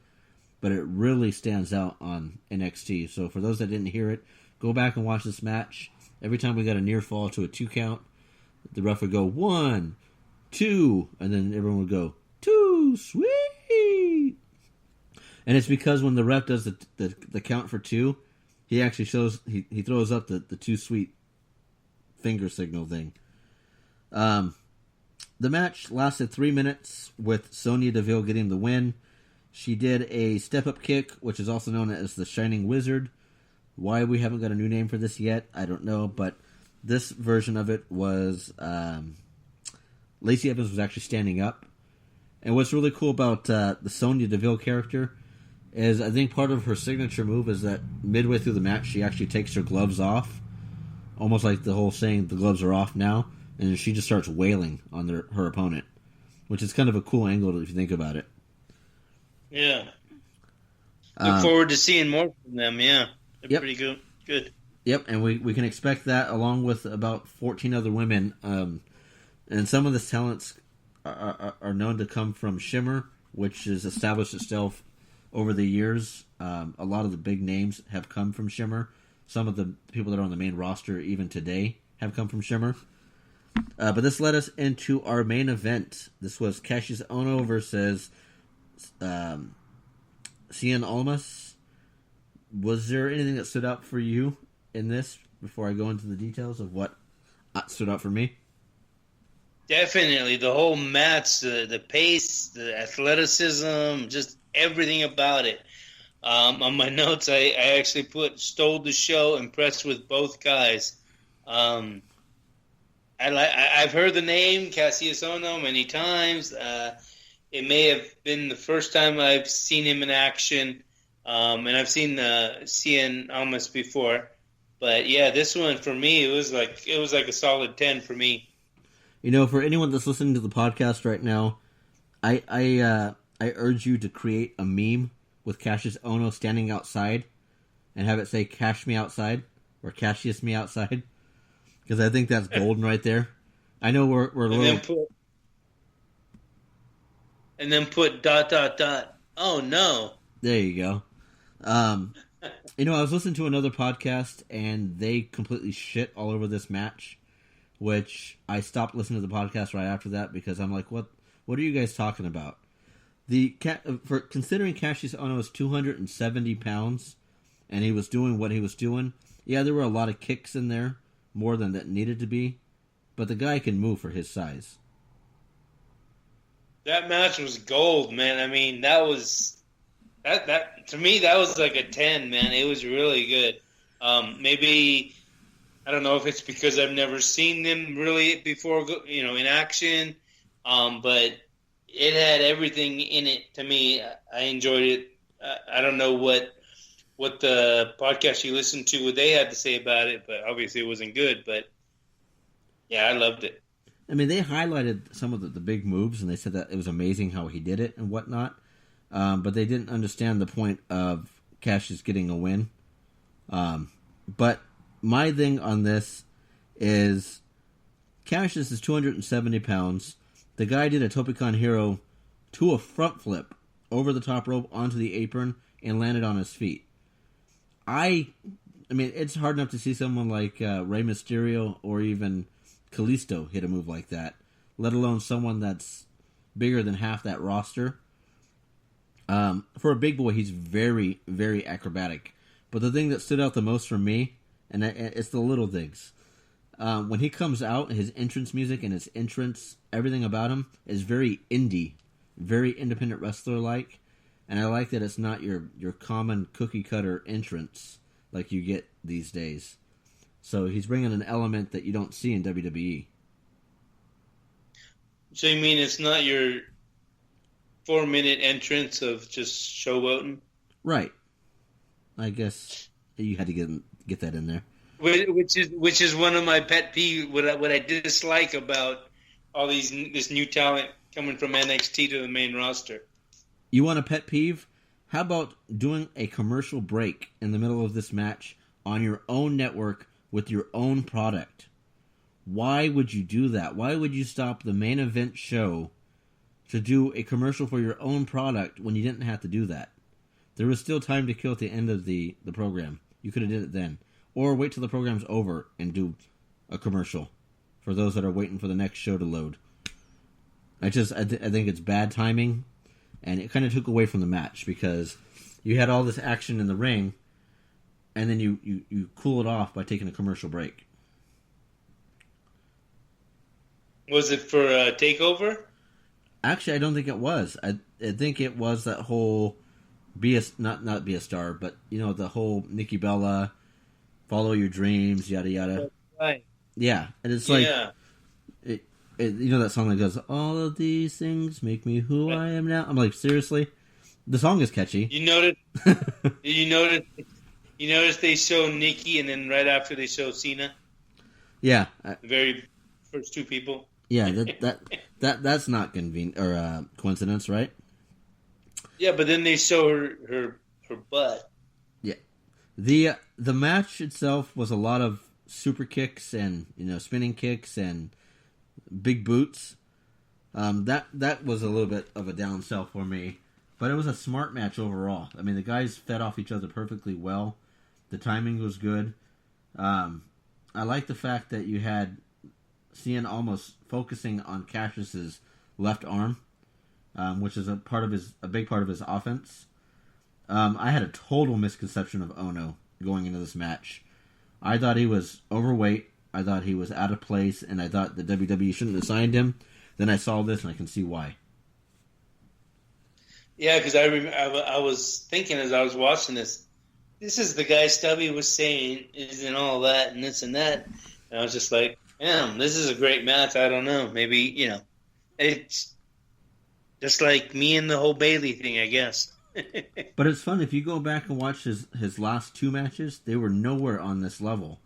but it really stands out on NXT. So for those that didn't hear it, go back and watch this match. Every time we got a near fall to a 2 count, the ref would go 1, 2, and then everyone would go 2 sweet. And it's because when the ref does the count for 2, he actually shows he throws up the 2 sweet finger signal thing. The match lasted 3 minutes with Sonya Deville getting the win. She did a step-up kick, which is also known as the Shining Wizard. Why we haven't got a new name for this yet, I don't know, but this version of it was Lacey Evans was actually standing up, And what's really cool about the Sonya Deville character is I think part of her signature move is that midway through the match she actually takes her gloves off, almost like the whole saying the gloves are off now, and she just starts wailing on her opponent, which is kind of a cool angle if you think about it. Yeah. Look forward to seeing more from them, yeah. They're pretty good. Yep, and we can expect that along with about 14 other women. And some of the talents are known to come from Shimmer, which has established itself over the years. A lot of the big names have come from Shimmer. Some of the people that are on the main roster even today have come from Shimmer. But this led us into our main event. This was Cassius Ohno versus Cien Almas. Was there anything that stood out for you in this before I go into the details of what stood out for me? Definitely. The whole match, the pace, the athleticism, just everything about it. On my notes, I actually put stole the show, impressed with both guys. I've heard the name Cassius Ohno many times. It may have been the first time I've seen him in action, and I've seen Cien Almas before. But yeah, this one for me, it was like a solid 10 for me. You know, for anyone that's listening to the podcast right now, I urge you to create a meme with Cassius Ohno standing outside and have it say "Cash me outside" or "Cassius me outside," because I think that's golden right there. I know we're a little. And then put ... Oh no! There you go. You know, I was listening to another podcast and they completely shit all over this match, which I stopped listening to the podcast right after that because I'm like, what are you guys talking about? For considering Cassius Ohno is 270 pounds and he was doing what he was doing, yeah, there were a lot of kicks in there, more than that needed to be, but the guy can move for his size. That match was gold, man. I mean, that to me, that was like a 10, man. It was really good. Maybe, I don't know if it's because I've never seen them really before, you know, in action, but it had everything in it to me. I enjoyed it. I don't know what the podcast you listened to, what they had to say about it, but obviously it wasn't good. But yeah, I loved it. I mean, they highlighted some of the big moves, and they said that it was amazing how he did it and whatnot. But they didn't understand the point of Cassius getting a win. But my thing on this is Cassius is 270 pounds. The guy did a Topicon Hero to a front flip over the top rope onto the apron and landed on his feet. I mean, it's hard enough to see someone like Rey Mysterio or even Kalisto hit a move like that, let alone someone that's bigger than half that roster. For a big boy, he's very, very acrobatic. But the thing that stood out the most for me, and it's the little things. When he comes out, his entrance music and his entrance, everything about him is very indie, very independent wrestler-like. And I like that it's not your common cookie-cutter entrance like you get these days. So he's bringing an element that you don't see in WWE. So you mean it's not your 4-minute entrance of just showboating? Right. I guess you had to get that in there. Which is one of my pet peeves. What I dislike about all this new talent coming from NXT to the main roster. You want a pet peeve? How about doing a commercial break in the middle of this match on your own network with your own product? Why would you do that? Why would you stop the main event show to do a commercial for your own product when you didn't have to do that? There was still time to kill at the end of the program. You could have did it then. Or wait till the program's over and do a commercial for those that are waiting for the next show to load. I think it's bad timing, and it kind of took away from the match because you had all this action in the ring, and then you cool it off by taking a commercial break. Was it for a Takeover? Actually, I don't think it was. I think it was that whole not be a star, but you know, the whole Nikki Bella, follow your dreams, yada yada. Right. Yeah, and it's like you know that song that goes, "All of these things make me who I am now." I'm like, seriously? The song is catchy. You notice? you notice they show Nikki, and then right after they show Cena. Yeah, The very first two people. Yeah, that's not convenient or coincidence, right? Yeah, but then they show her butt. Yeah, the match itself was a lot of super kicks and spinning kicks and big boots. That was a little bit of a downsell for me, but it was a smart match overall. I mean, the guys fed off each other perfectly well. The timing was good. I like the fact that you had Cien almost focusing on Cassius's left arm, which is a big part of his offense. I had a total misconception of Ono going into this match. I thought he was overweight. I thought he was out of place, and I thought the WWE shouldn't have signed him. Then I saw this, and I can see why. Yeah, because I was thinking as I was watching this is the guy Stubby was saying isn't all that and this and that. And I was just like, damn, this is a great match. I don't know. Maybe, it's just like me and the whole Bailey thing, I guess. But it's fun. If you go back and watch his last two matches, they were nowhere on this level.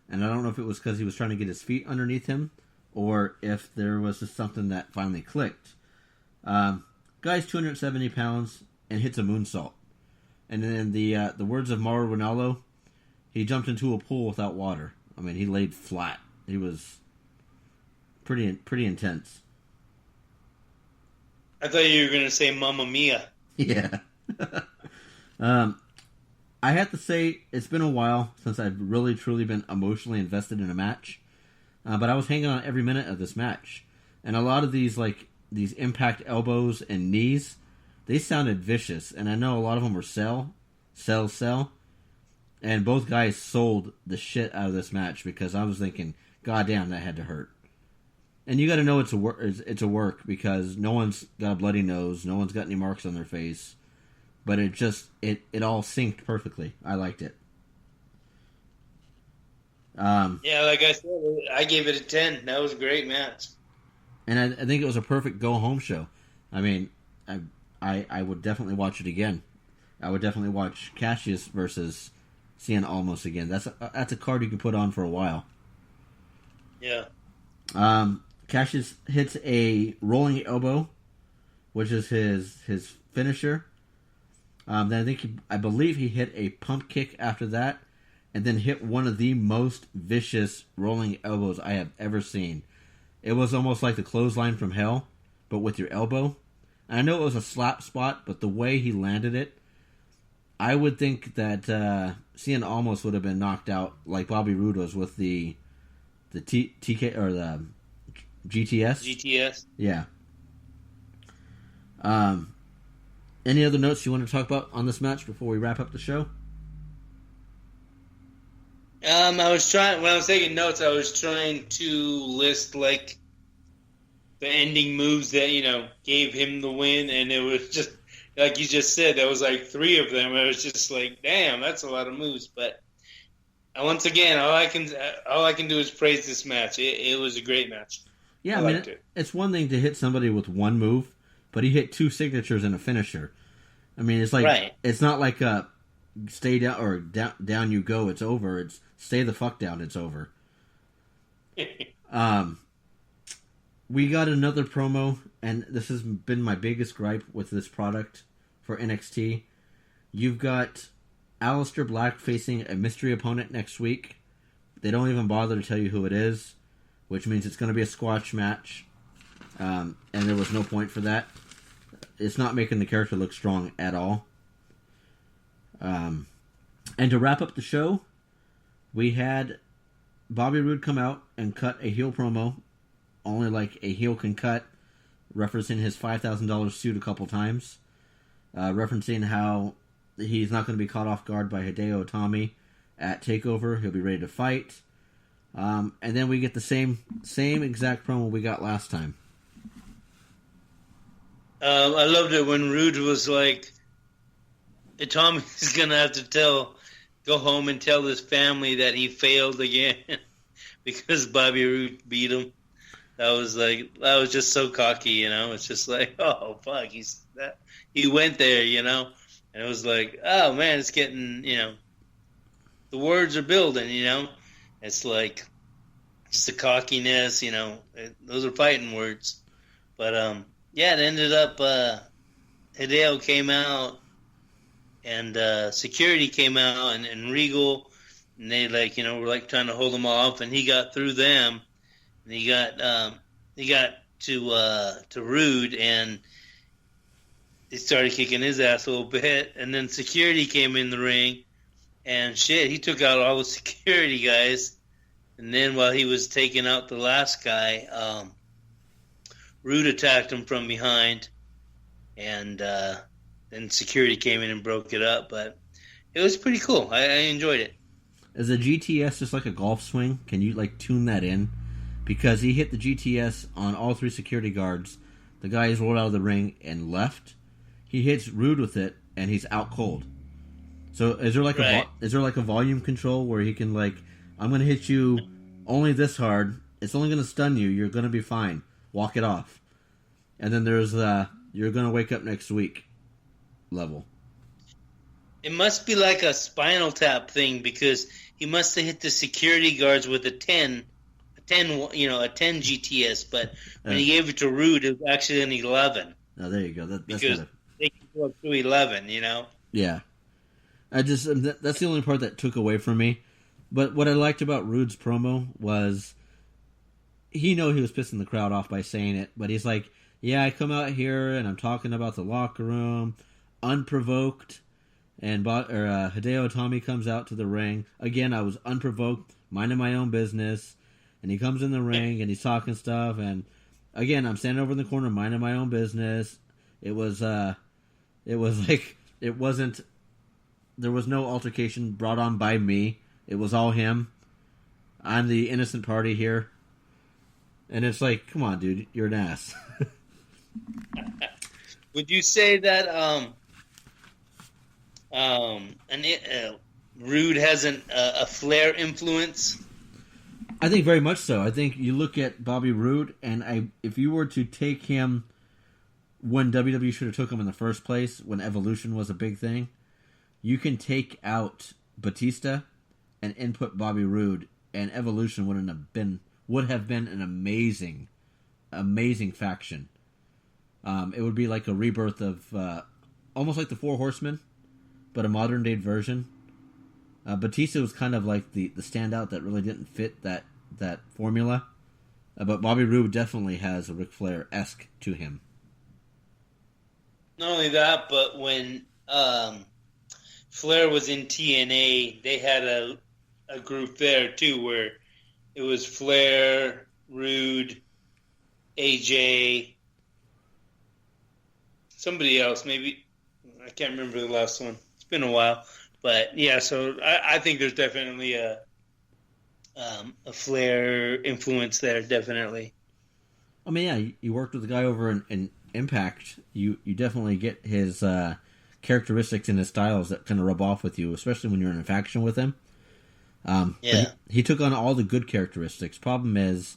And I don't know if it was because he was trying to get his feet underneath him or if there was just something that finally clicked. Guy's 270 pounds and hits a moonsault. And then the words of Mauro Ranallo, he jumped into a pool without water. I mean, he laid flat. He was pretty intense. I thought you were going to say Mamma Mia. Yeah. I have to say, it's been a while since I've really, truly been emotionally invested in a match. But I was hanging on every minute of this match. And a lot of these impact elbows and knees, they sounded vicious. And I know a lot of them were sell. And both guys sold the shit out of this match because I was thinking, God damn, that had to hurt. And you got to know it's a work because no one's got a bloody nose, no one's got any marks on their face, but it all synced perfectly. I liked it. Yeah, like I said, I gave it a 10. That was a great match. And I think it was a perfect go home show. I mean, I would definitely watch it again. I would definitely watch Cassius versus Cien Almos again. That's a card you can put on for a while. Yeah. Cassius hits a rolling elbow, which is his finisher. Then I believe he hit a pump kick after that, and then hit one of the most vicious rolling elbows I have ever seen. It was almost like the clothesline from hell, but with your elbow. And I know it was a slap spot, but the way he landed it, I would think that Cien Almos would have been knocked out like Bobby Roode was with the TK or the GTS. GTS. Yeah. Any other notes you want to talk about on this match before we wrap up the show? When I was taking notes, I was trying to list like the ending moves that gave him the win, and it was just like you just said, there was like 3 of them. It was just like, damn, that's a lot of moves. But once again, all I can do is praise this match. It was a great match. Yeah, I mean, it's one thing to hit somebody with one move, but he hit 2 signatures and a finisher. I mean, it's like right. It's not like a stay down or down you go. It's over. It's stay the fuck down. It's over. We got another promo, and this has been my biggest gripe with this product for NXT. You've got Aleister Black facing a mystery opponent next week. They don't even bother to tell you who it is, which means it's going to be a squash match, and there was no point for that. It's not making the character look strong at all. And to wrap up the show, we had Bobby Roode come out and cut a heel promo, only like a heel can cut, referencing his $5,000 suit a couple times, referencing how he's not going to be caught off guard by Hideo Itami at TakeOver. He'll be ready to fight. And then we get the same exact promo we got last time. I loved it when Rude was like, Itami's going to have to go home and tell his family that he failed again because Bobby Roode beat him. That was just so cocky, you know. It's just like, oh fuck, he went there, you know, and it was like, oh man, it's getting, you know, the words are building, you know. It's like just the cockiness, you know. Those are fighting words, but yeah, it ended up Hideo came out and security came out and Regal, and they like, you know, were like trying to hold him off, and he got through them. And he got to Rude, and he started kicking his ass a little bit. And then security came in the ring, and shit, he took out all the security guys. And then while he was taking out the last guy, Rude attacked him from behind, and then security came in and broke it up. But it was pretty cool. I enjoyed it. Is a GTS just like a golf swing? Can you like tune that in? Because he hit the GTS on all three security guards. The guys rolled out of the ring and left. He hits Rude with it, and he's out cold. So is there like a volume control where he can like, I'm going to hit you only this hard. It's only going to stun you. You're going to be fine. Walk it off. And then there's you're going to wake up next week level. It must be like a Spinal Tap thing, because he must have hit the security guards with a 10 GTS, but when he gave it to Rude, it was actually an 11. Oh, there you go. Because they can go up to 11, you know? Yeah. That's the only part that took away from me. But what I liked about Rude's promo was he was pissing the crowd off by saying it, but he's like, yeah, I come out here and I'm talking about the locker room, unprovoked, and Hideo Itami comes out to the ring. Again, I was unprovoked, minding my own business. And he comes in the ring, and he's talking stuff, and again, I'm standing over in the corner, minding my own business. It was like, it wasn't, there was no altercation brought on by me. It was all him. I'm the innocent party here. And it's like, come on, dude, you're an ass. Would you say that Rude has a Flair influence? I think very much so. I think you look at Bobby Roode, and if you were to take him when WWE should have took him in the first place, when Evolution was a big thing, you can take out Batista and input Bobby Roode, and Evolution would have been an amazing faction. It would be like a rebirth of almost like the Four Horsemen, but a modern day version. Batista was kind of like the standout that really didn't fit that formula. But Bobby Roode definitely has a Ric Flair-esque to him. Not only that, but when Flair was in TNA, they had a group there too, where it was Flair, Roode, AJ, somebody else, maybe. I can't remember the last one. It's been a while. But yeah, so I think there's definitely a Flair influence there, definitely. I mean, yeah, you worked with the guy over in Impact. You definitely get his characteristics and his styles that kind of rub off with you, especially when you're in a faction with him. Yeah, he took on all the good characteristics. Problem is,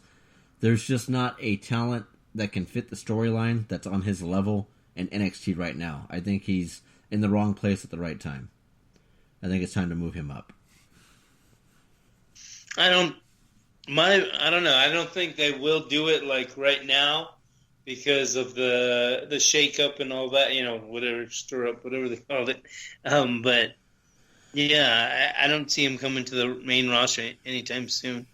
there's just not a talent that can fit the storyline that's on his level in NXT right now. I think he's in the wrong place at the right time. I think it's time to move him up. I don't know. I don't think they will do it like right now because of the shake-up and all that, whatever, stir up, whatever they called it. But yeah, I don't see him coming to the main roster anytime soon.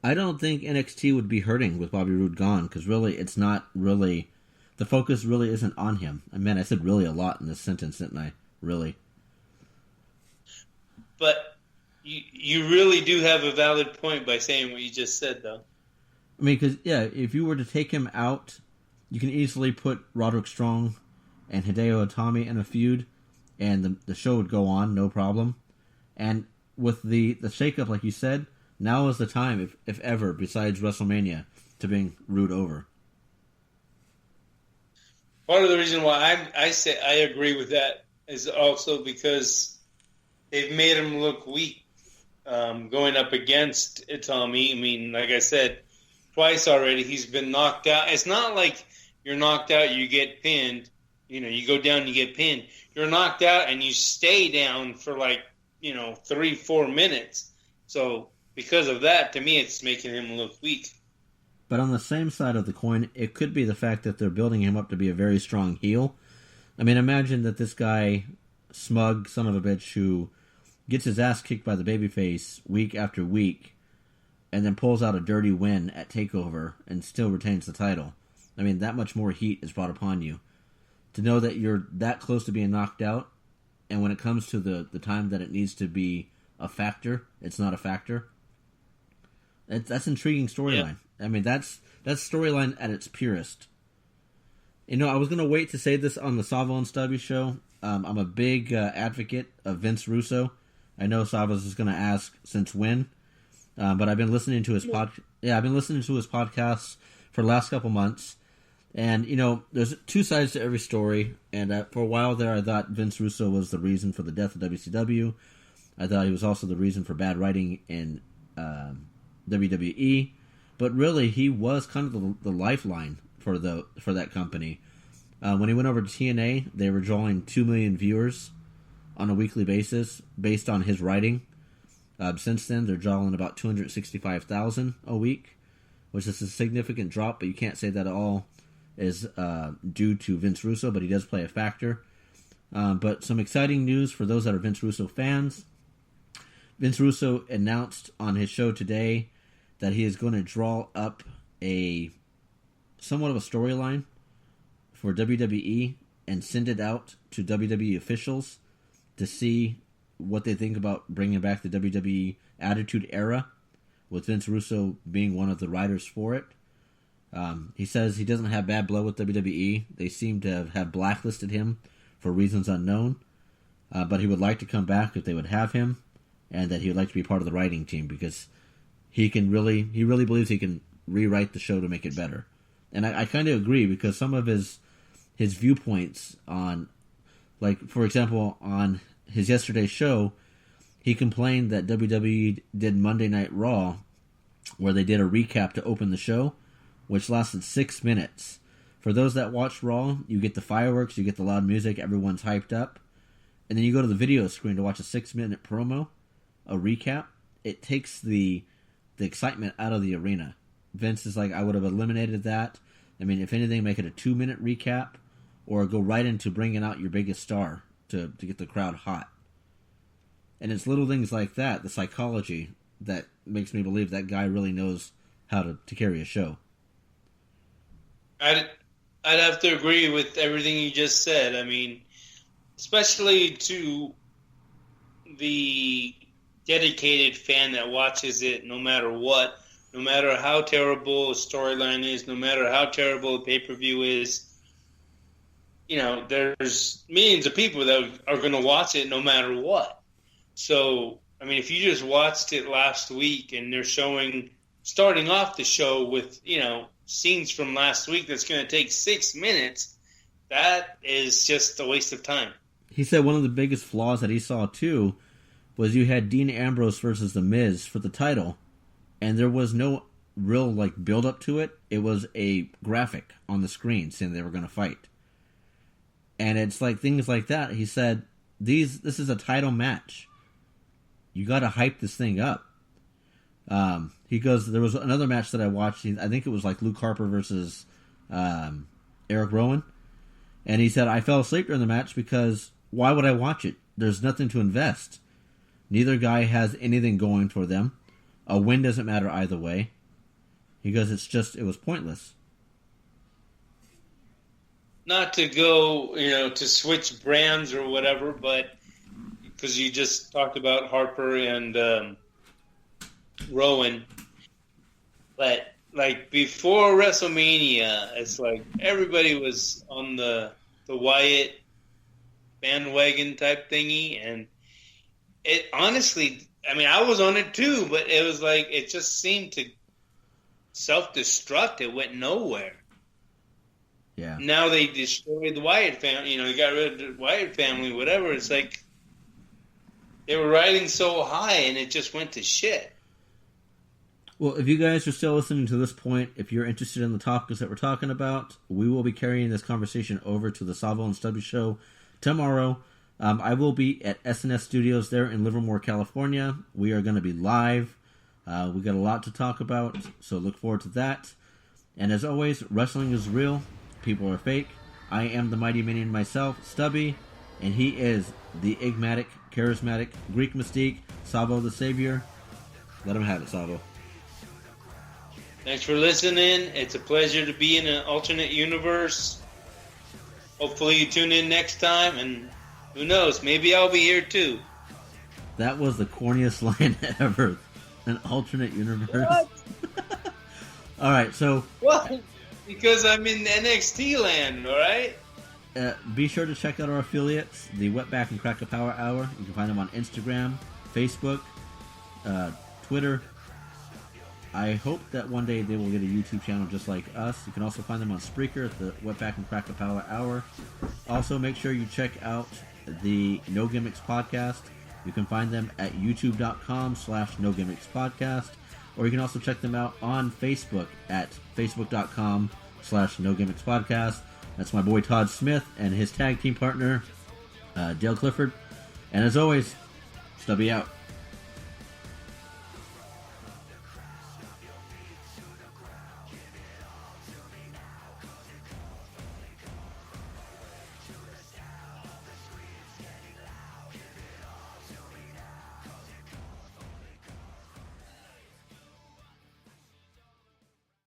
I don't think NXT would be hurting with Bobby Roode gone, because really, it's not really, the focus really isn't on him. I mean, I said really a lot in this sentence, didn't I? Really. But you really do have a valid point by saying what you just said, though. I mean, because, yeah, if you were to take him out, you can easily put Roderick Strong and Hideo Itami in a feud, and the show would go on, no problem. And with the shakeup, like you said, now is the time, if ever, besides WrestleMania, to bring Roode over. Part of the reason why I say I agree with that is also because they've made him look weak going up against Itami. I mean, like I said, twice already. He's been knocked out. It's not like you're knocked out, you get pinned. You go down, you get pinned. You're knocked out, and you stay down for 3-4 minutes. So because of that, to me, it's making him look weak. But on the same side of the coin, it could be the fact that they're building him up to be a very strong heel. I mean, imagine that this guy, smug son of a bitch, who gets his ass kicked by the babyface week after week, and then pulls out a dirty win at TakeOver and still retains the title. I mean, that much more heat is brought upon you. To know that you're that close to being knocked out, and when it comes to the time that it needs to be a factor, it's not a factor. That's intriguing storyline. Yeah. I mean, that's storyline at its purest. I was going to wait to say this on the Savvo N Stubby Show. I'm a big advocate of Vince Russo. I know Savvo's is going to ask since when, but I've been listening to his I've been listening to his podcasts for the last couple months. And, there's two sides to every story. And for a while there, I thought Vince Russo was the reason for the death of WCW. I thought he was also the reason for bad writing in WWE. But really, he was kind of the lifeline for that company. When he went over to TNA, they were drawing 2 million viewers on a weekly basis based on his writing. Since then, they're drawing about 265,000 a week, which is a significant drop, but you can't say that at all is due to Vince Russo, but he does play a factor. But some exciting news for those that are Vince Russo fans. Vince Russo announced on his show today that he is going to draw up somewhat of a storyline for WWE and send it out to WWE officials to see what they think about bringing back the WWE Attitude Era, with Vince Russo being one of the writers for it. He says he doesn't have bad blood with WWE. They seem to have blacklisted him for reasons unknown. But he would like to come back if they would have him, and that he would like to be part of the writing team because he really believes he can rewrite the show to make it better. And I kind of agree, because some of his viewpoints on, for example, on his yesterday's show, he complained that WWE did Monday Night Raw, where they did a recap to open the show, which lasted 6 minutes. For those that watch Raw, you get the fireworks, you get the loud music, everyone's hyped up, and then you go to the video screen to watch a 6-minute promo, a recap. It takes the excitement out of the arena. Vince is like, I would have eliminated that. I mean, if anything, make it a 2-minute recap, or go right into bringing out your biggest star to get the crowd hot. And it's little things like that, the psychology, that makes me believe that guy really knows how to carry a show. I'd have to agree with everything you just said. I mean, especially to the dedicated fan that watches it no matter what, no matter how terrible a storyline is, no matter how terrible a pay-per-view is. There's millions of people that are going to watch it no matter what. So, I mean, if you just watched it last week and they're starting off the show with, scenes from last week that's going to take 6 minutes, that is just a waste of time. He said one of the biggest flaws that he saw, too, was you had Dean Ambrose versus The Miz for the title, and there was no real, build-up to it. It was a graphic on the screen saying they were going to fight. And it's things like that. He said, this is a title match. You got to hype this thing up. He goes, there was another match that I watched. I think it was Luke Harper versus Eric Rowan. And he said, I fell asleep during the match because why would I watch it? There's nothing to invest. Neither guy has anything going for them. A win doesn't matter either way. He goes, it was pointless. Not to go, to switch brands or whatever, but because you just talked about Harper and Rowan. But, before WrestleMania, it's everybody was on the Wyatt bandwagon type thingy, and it honestly, I mean, I was on it too, but it was it just seemed to self-destruct. It went nowhere. Yeah. Now they destroyed the Wyatt family. They got rid of the Wyatt family, whatever. It's they were riding so high, and it just went to shit. Well, if you guys are still listening to this point, if you're interested in the topics that we're talking about, we will be carrying this conversation over to the Savvo N Stubby Show tomorrow. I will be at SNS Studios there in Livermore, California. We are going to be live. We got a lot to talk about, so look forward to that. And as always, wrestling is real. People are fake. I am the mighty minion myself, Stubby, and he is the enigmatic, charismatic Greek mystique, Savvo the Savior. Let him have it, Savvo. Thanks for listening. It's a pleasure to be in an alternate universe. Hopefully you tune in next time, and who knows, maybe I'll be here too. That was the corniest line ever. An alternate universe. What? All right, so... What? Because I'm in NXT land, all right? Be sure to check out our affiliates, the Wetback and Crack a Power Hour. You can find them on Instagram, Facebook, Twitter. I hope that one day they will get a YouTube channel just like us. You can also find them on Spreaker at the Wetback and Crack a Power Hour. Also, make sure you check out the No Gimmicks Podcast. You can find them at youtube.com/No Gimmicks Podcast. Or you can also check them out on Facebook at facebook.com/No Gimmicks Podcast. That's my boy Todd Smith and his tag team partner, Dale Clifford. And as always, Stubby out.